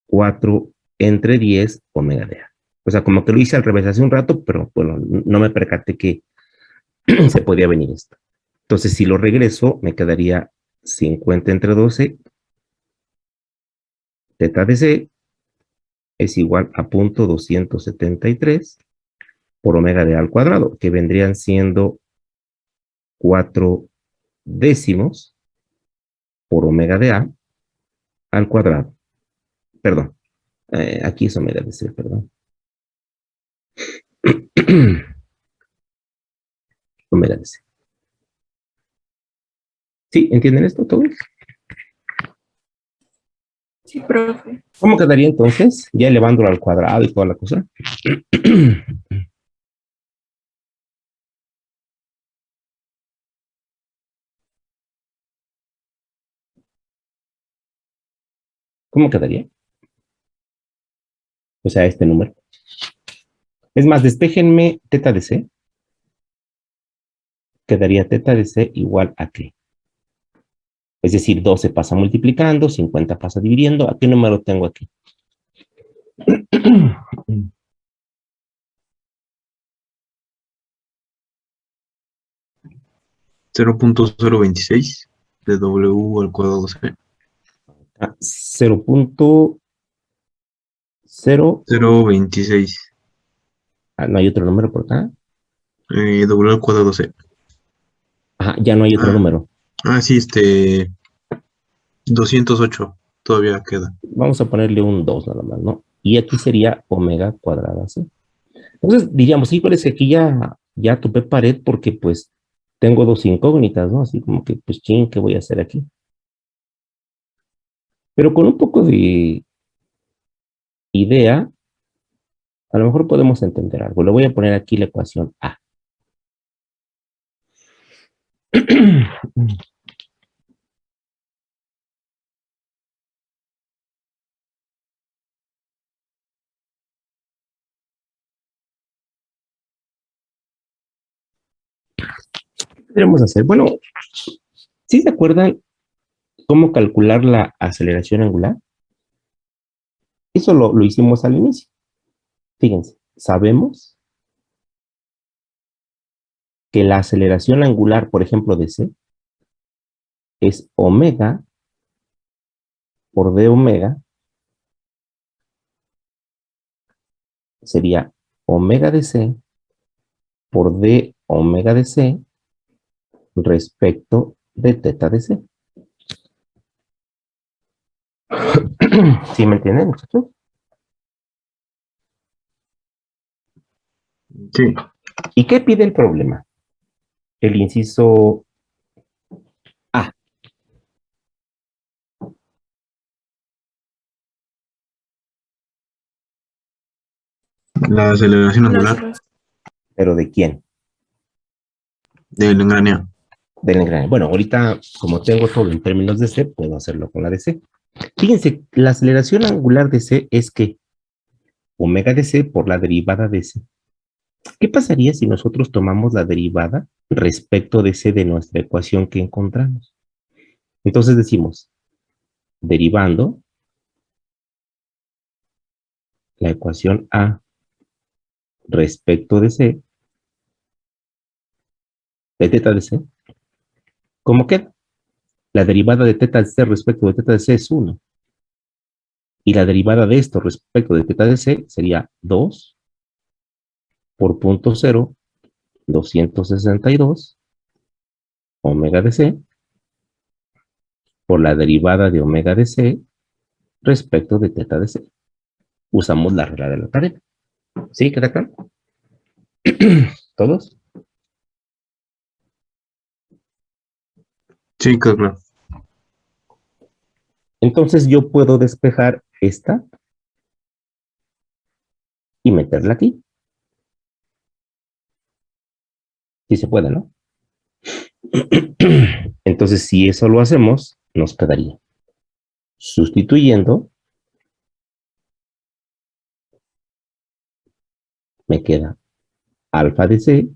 4 entre 10 omega de A. O sea, como que lo hice al revés hace un rato, pero bueno, no me percaté que se podía venir esto. Entonces, si lo regreso, me quedaría 50 entre 12, teta de C es igual a 0.273 por omega de A al cuadrado, que vendrían siendo 4 décimos por omega de A al cuadrado. Perdón, aquí es omega de C, perdón. Omega de C. ¿Sí? ¿Entienden esto todos? Sí, profe. ¿Cómo quedaría entonces? Ya elevándolo al cuadrado y toda la cosa. ¿Cómo quedaría? O sea, este número. Es más, despéjenme teta de C. Quedaría teta de C igual a qué. Es decir, 12 pasa multiplicando, 50 pasa dividiendo. ¿A qué número tengo aquí? 0.026 de W al cuadrado C. 0.0. 0.26 No hay otro número por acá. W al cuadrado C. Ajá, ya no hay otro número. Sí, 208 todavía queda. Vamos a ponerle un 2 nada más, ¿no? Y aquí sería omega cuadrada C. Entonces, diríamos, sí, es que aquí ya topé pared porque pues tengo dos incógnitas, ¿no? Así como que, pues, ching, ¿qué voy a hacer aquí? Pero con un poco de idea, a lo mejor podemos entender algo. Le voy a poner aquí la ecuación A. ¿Qué podríamos hacer? Bueno, ¿sí se acuerdan cómo calcular la aceleración angular? Eso lo hicimos al inicio. Fíjense, sabemos que la aceleración angular, por ejemplo, de C, es omega por d omega, sería omega de C por d omega de C respecto de teta de C. ¿Sí me entienden, muchachos? Sí. ¿Y qué pide el problema? El inciso A. La aceleración angular Las- ¿Pero de quién? del engraneo. Del engranaje. Bueno, ahorita, como tengo todo en términos de C, puedo hacerlo con la de C. Fíjense, la aceleración angular de C es que omega de C por la derivada de C. ¿Qué pasaría si nosotros tomamos la derivada respecto de C de nuestra ecuación que encontramos? Entonces decimos, derivando la ecuación A respecto de C, de teta de C, ¿cómo queda? La derivada de teta de C respecto de teta de C es 1. Y la derivada de esto respecto de teta de C sería 2 por punto 0, 262, omega de C, por la derivada de omega de C respecto de teta de C. Usamos la regla de la cadena. ¿Sí? ¿Queda claro? ¿Todos? Sí, claro. Entonces yo puedo despejar esta y meterla aquí. Si se puede, ¿no? Entonces, si eso lo hacemos, nos quedaría sustituyendo, me queda alfa de C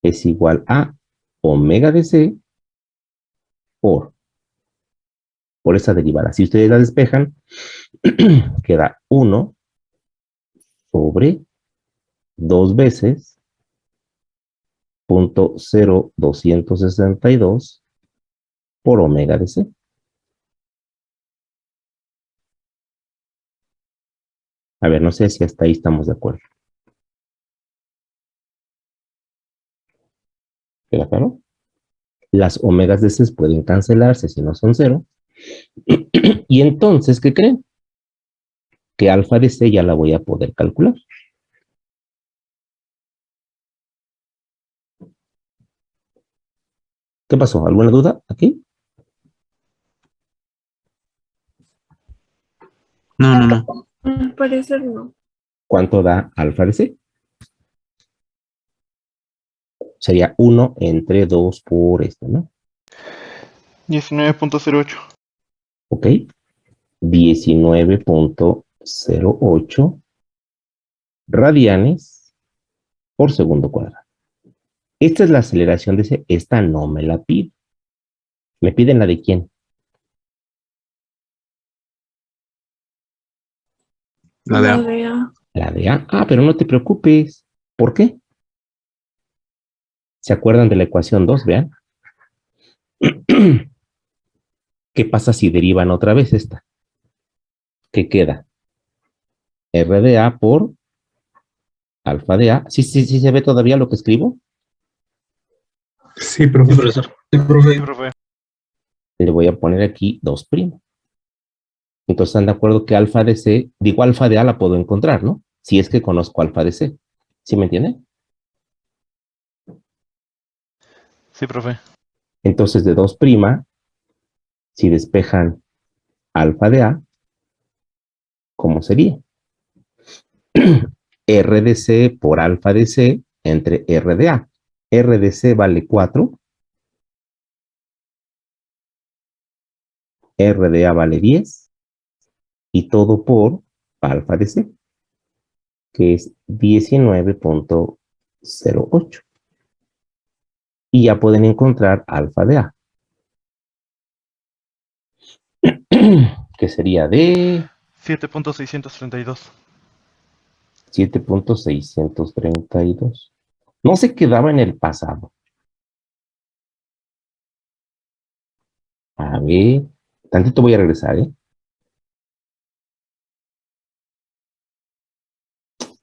es igual a omega de C por esa derivada. Si ustedes la despejan, queda 1 sobre 2 veces 0.0262 por omega de C. A ver, no sé si hasta ahí estamos de acuerdo. ¿Queda claro? Las omegas de C pueden cancelarse si no son 0. Y entonces, ¿qué creen? Que alfa de C ya la voy a poder calcular. ¿Qué pasó? ¿Alguna duda aquí? No. Al parecer no. ¿Cuánto da alfa de C? Sería 1 entre 2 por esto, ¿no? 19.08. ¿Ok? 19.08 radianes por segundo cuadrado. Esta es la aceleración de C. Esta no me la pide. ¿Me piden la de quién? La de A. La de A. La de A. Ah, pero no te preocupes. ¿Por qué? ¿Se acuerdan de la ecuación 2? Vean. ¿Qué pasa si derivan otra vez esta? ¿Qué queda? R de A por alfa de A. ¿Sí, sí se ve todavía lo que escribo? Sí, profesor. Sí, profe. Sí, profe. Le voy a poner aquí 2'. Entonces están de acuerdo que alfa de C, digo alfa de A la puedo encontrar, ¿no? Si es que conozco alfa de C. ¿Sí me entienden? Sí, profe. Entonces de 2', si despejan alfa de A, ¿cómo sería? R de C por alfa de C entre R de A. R de C vale 4. R de A vale 10. Y todo por alfa de C, que es 19.08. Y ya pueden encontrar alfa de A, que sería de 7.632. 7.632. No se quedaba en el pasado. A ver, tantito voy a regresar, ¿eh?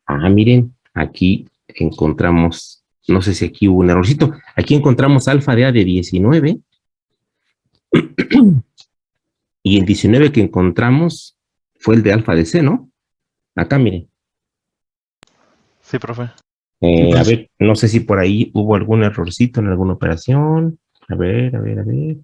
Ah, miren, aquí encontramos, no sé si aquí hubo un errorcito. Aquí encontramos alfa de A de 19. Y el 19 que encontramos fue el de alfa de C, ¿no? Acá, miren. Sí, profe. A ver, no sé si por ahí hubo algún errorcito en alguna operación. A ver, a ver, a ver.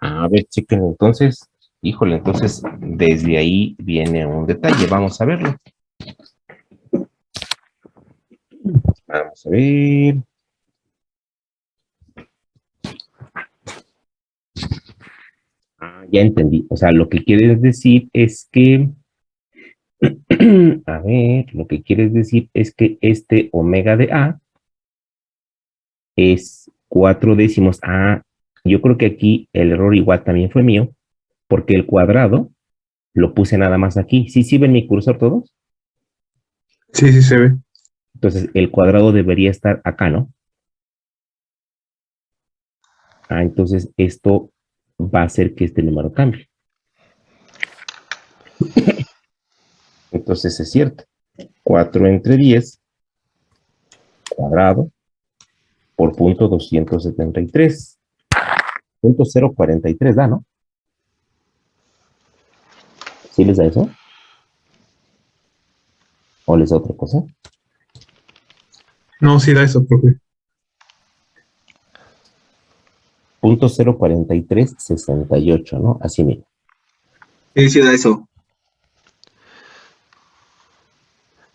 A ver, chequen entonces. Híjole, entonces desde ahí viene un detalle. Vamos a verlo. Vamos a ver. Ah, ya entendí. O sea, lo que quieres decir es que, a ver, lo que quieres decir es que este omega de A es 4 décimos. Ah, yo creo que aquí el error igual también fue mío, porque el cuadrado lo puse nada más aquí. ¿Sí, sí ven mi cursor todos? Sí, sí se ve. Entonces, el cuadrado debería estar acá, ¿no? Ah, entonces esto va a hacer que este número cambie. Entonces es cierto. 4 entre 10 cuadrado por punto 273. Punto 043 da, ¿no? ¿Sí les da eso? ¿O les da otra cosa? No, sí da eso, profe. Punto 04368, ¿no? Así mismo. Sí, sí da eso.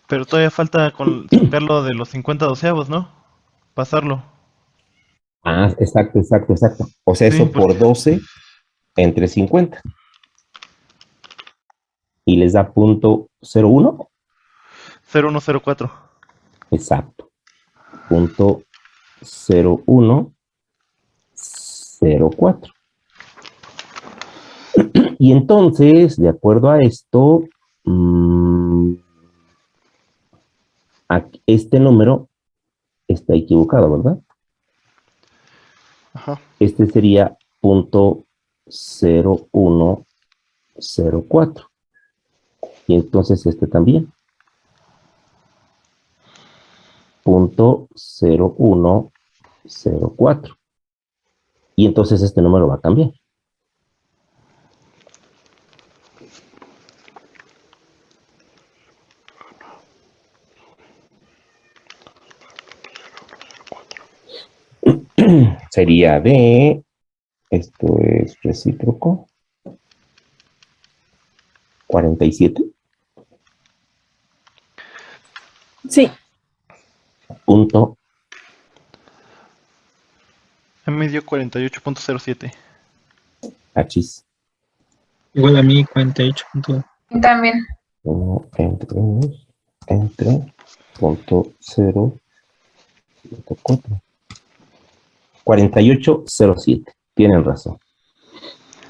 Pero todavía falta sacarlo de los 50 doceavos, ¿no? Pasarlo. Ah, exacto, exacto, exacto. O sea, Sí, eso porque por 12 entre 50. Y les da punto 01. 0104. Exacto. Punto 0104. Y entonces, de acuerdo a esto, este número está equivocado, ¿verdad? Ajá. Este sería punto 0104. Y entonces este también. Punto 0104. Y entonces este número va a cambiar. Sería de, esto es recíproco, 47. Sí. Punto. A mí me dio 48.07. Achis. Igual a mí, 48 puntos. También. 1 entre punto 0.4. 4807. Tienen razón.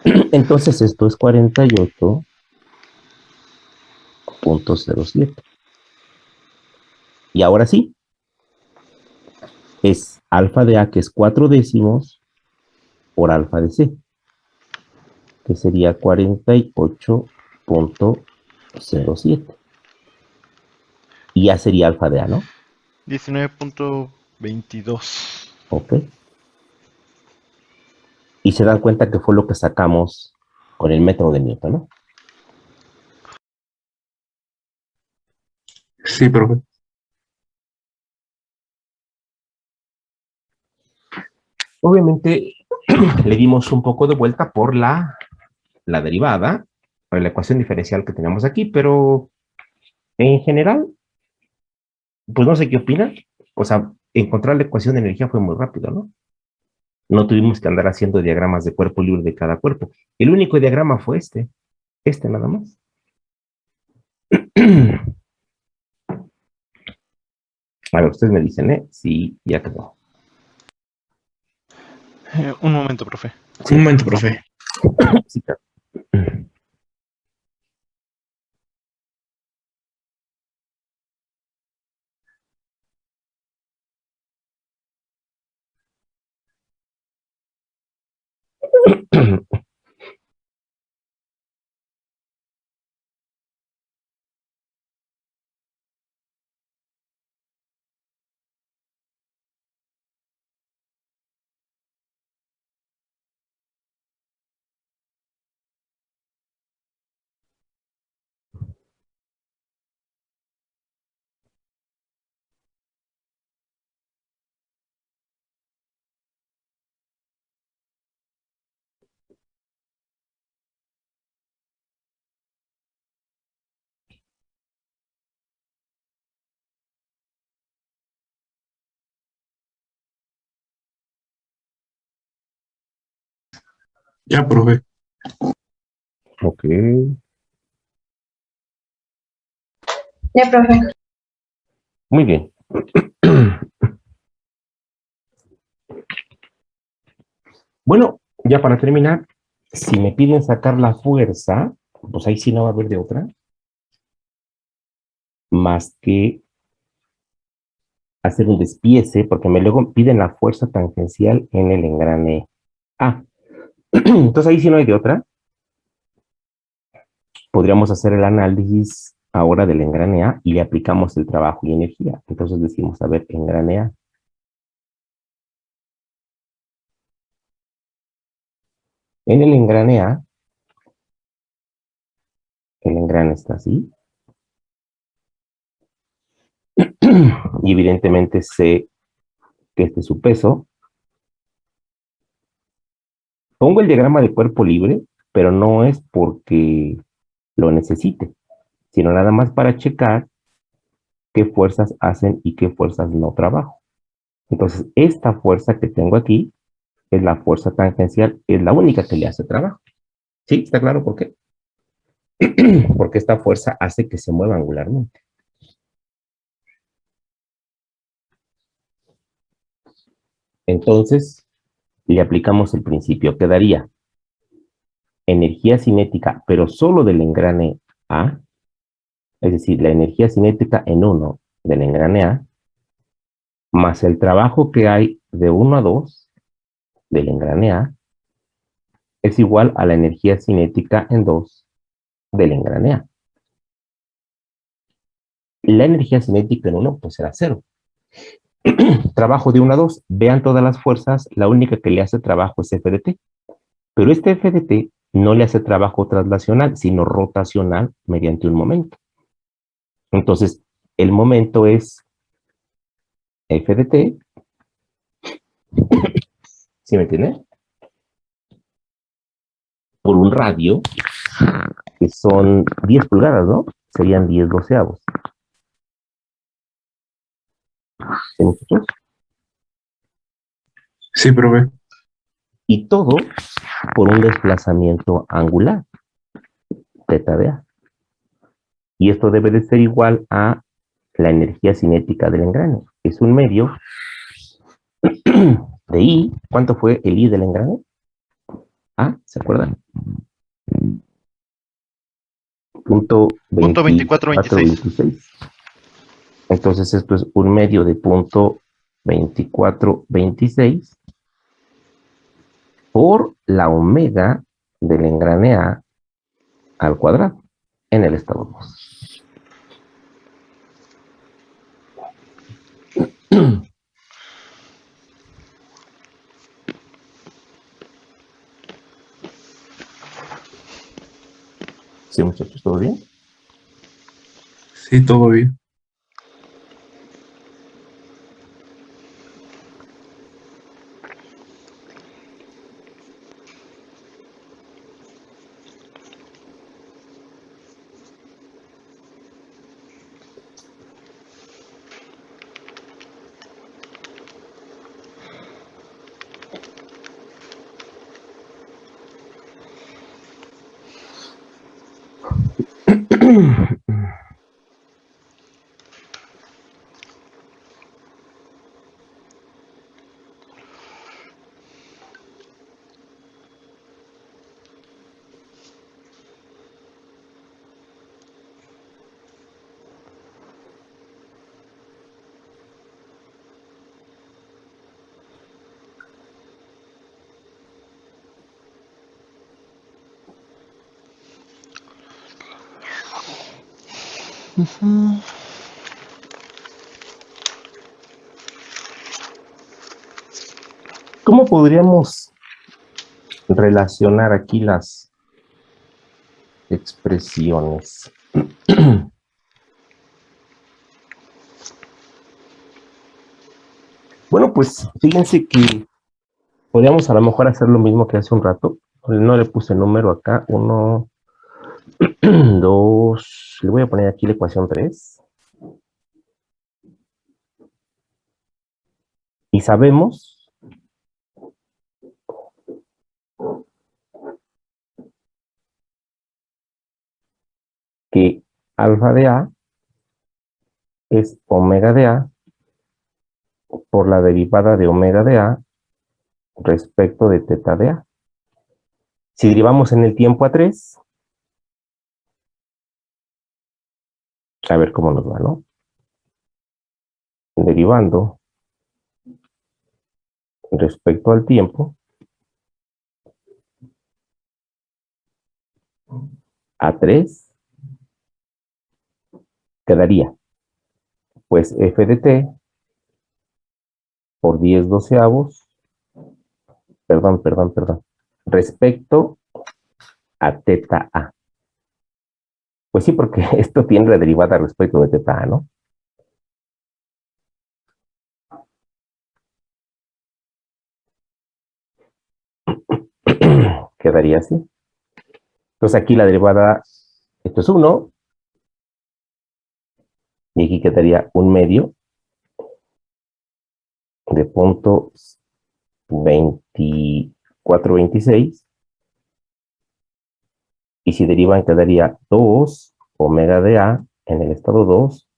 Entonces esto es 48.07. Y ahora sí, es alfa de A, que es 4 décimos, por alfa de C, que sería 48.07. Y ya sería alfa de A, ¿no? 19.22. Ok. Y se dan cuenta que fue lo que sacamos con el método de Newton, ¿no? Sí, profe. Obviamente le dimos un poco de vuelta por la derivada, por la ecuación diferencial que tenemos aquí, pero en general, pues no sé qué opinan. O sea, encontrar la ecuación de energía fue muy rápido, ¿no? No tuvimos que andar haciendo diagramas de cuerpo libre de cada cuerpo. El único diagrama fue este nada más. A ver, ustedes me dicen, ¿eh? Sí, ya quedó. Un momento, profe. Sí, Un momento, profe. sí, claro. Ya, profe. Ok. Ya, profe. Muy bien. Bueno, ya para terminar, si me piden sacar la fuerza, pues ahí sí no va a haber de otra, más que hacer un despiece, porque me luego piden la fuerza tangencial en el engrane A. Entonces ahí sí no hay de otra. Podríamos hacer el análisis ahora del engrane A y le aplicamos el trabajo y energía. Entonces decimos, a ver, engrane A. En el engrane A, el engrane está así. Y evidentemente sé que este es su peso. Pongo el diagrama de cuerpo libre, pero no es porque lo necesite, sino nada más para checar qué fuerzas hacen y qué fuerzas no trabajo. Entonces, esta fuerza que tengo aquí es la fuerza tangencial, es la única que le hace trabajo. ¿Sí? ¿Está claro por qué? Porque esta fuerza hace que se mueva angularmente. Entonces, le aplicamos el principio. Quedaría energía cinética, pero solo del engrane A, es decir, la energía cinética en 1 del engrane A, más el trabajo que hay de 1 a 2 del engrane A, es igual a la energía cinética en 2 del engrane A. La energía cinética en 1 pues será 0. Trabajo de 1 a 2, vean todas las fuerzas, la única que le hace trabajo es F de T. Pero este F de T no le hace trabajo traslacional, sino rotacional mediante un momento. Entonces, el momento es F de T, ¿sí me entienden? Por un radio, que son 10 pulgadas, ¿no? Serían 10 doceavos. ¿Sí, muchachos? Sí, profe. Y todo por un desplazamiento angular, teta de A. Y esto debe de ser igual a la energía cinética del engrane. Es un medio de I. ¿Cuánto fue el I del engrane? Ah, ¿se acuerdan? Punto Punto 2426. 2426. Entonces esto es un medio de punto 2426 por la omega del engrane A al cuadrado en el estado 2. ¿Sí, muchachos? ¿Todo bien? Sí, todo bien. ¿Cómo podríamos relacionar aquí las expresiones? Bueno, pues fíjense que podríamos a lo mejor hacer lo mismo que hace un rato. No le puse número acá. 1, 2. Le voy a poner aquí la ecuación 3. Y sabemos que alfa de A es omega de A por la derivada de omega de A respecto de teta de A. Si derivamos en el tiempo a 3, a ver cómo nos va, ¿no? Derivando respecto al tiempo a 3, quedaría pues f de t por 10 doceavos, perdón, respecto a teta A. Pues sí, porque esto tiene la derivada respecto de teta A, ¿no? Quedaría así. Entonces aquí la derivada, esto es 1, y aquí quedaría un medio de punto 2426, y si derivan quedaría 2 omega de A en el estado 2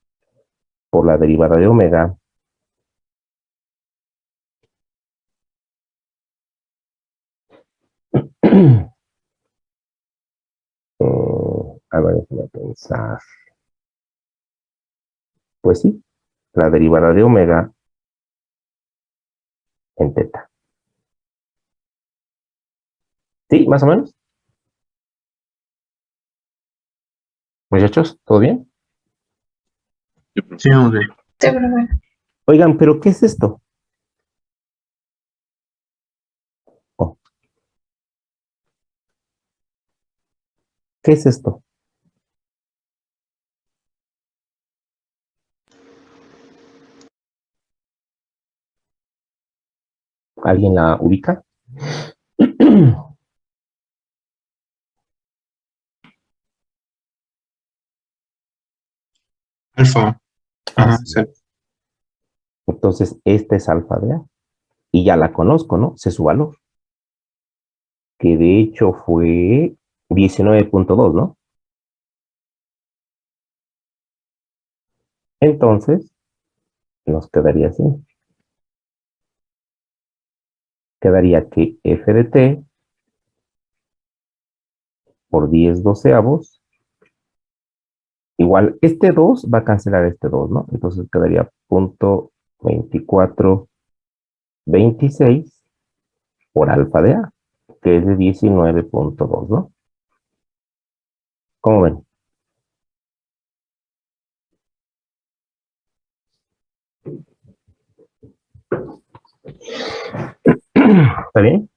por la derivada de omega a ver, déjame pensar. Pues sí, la derivada de omega en teta. ¿Sí? ¿Más o menos? Muchachos, ¿todo bien? Sí, vamos bien. Sí, profe. Oigan, ¿pero qué es esto? Oh, ¿qué es esto? ¿Alguien la ubica? Alfa. Ajá, sí. Entonces, esta es alfa de A. Y ya la conozco, ¿no? Sé su valor, que de hecho fue 19.2, ¿no? Entonces, nos quedaría así. Quedaría que f de t por 10 doceavos, igual, este 2 va a cancelar este 2, ¿no? Entonces quedaría punto 2426 por alfa de A, que es de 19.2, ¿no? ¿Cómo ven? ¿Está bien?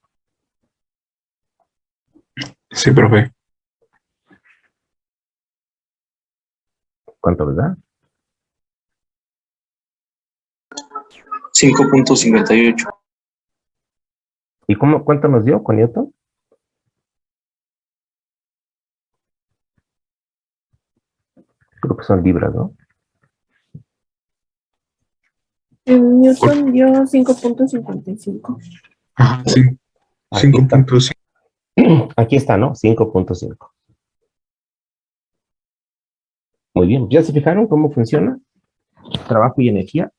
Sí, profe. ¿Cuánto les da? 5.58. ¿Y cuánto nos dio con Newton? Creo que son libras, ¿no? En Newton dio 5.55. Ajá, sí. Aquí está. 5.5. Aquí está, ¿no? 5.5. Muy bien. ¿Ya se fijaron cómo funciona? Trabajo y energía.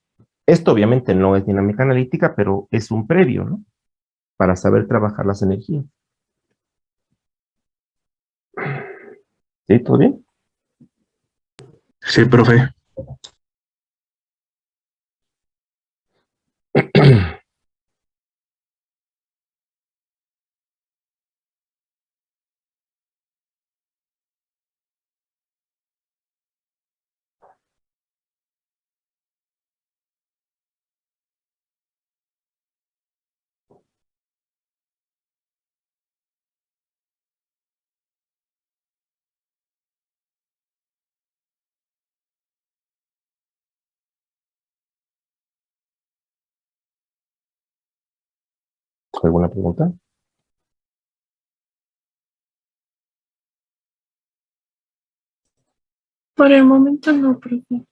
Esto obviamente no es dinámica analítica, pero es un previo, ¿no? Para saber trabajar las energías. ¿Sí? ¿Todo bien? Sí, profe. ¿Alguna pregunta? Por el momento no, profe.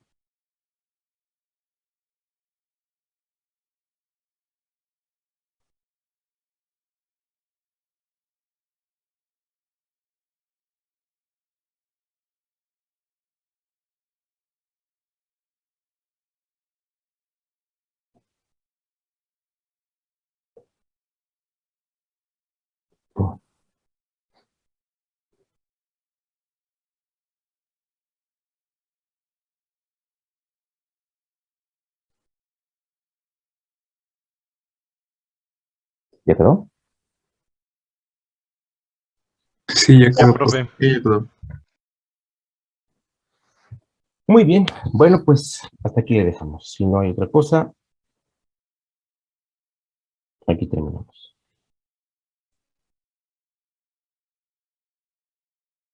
¿Ya quedó? Sí, ya Ya, quedó, profe. profe. Sí, ya quedó. Muy bien. Bueno, pues hasta aquí le dejamos. Si no hay otra cosa, aquí terminamos.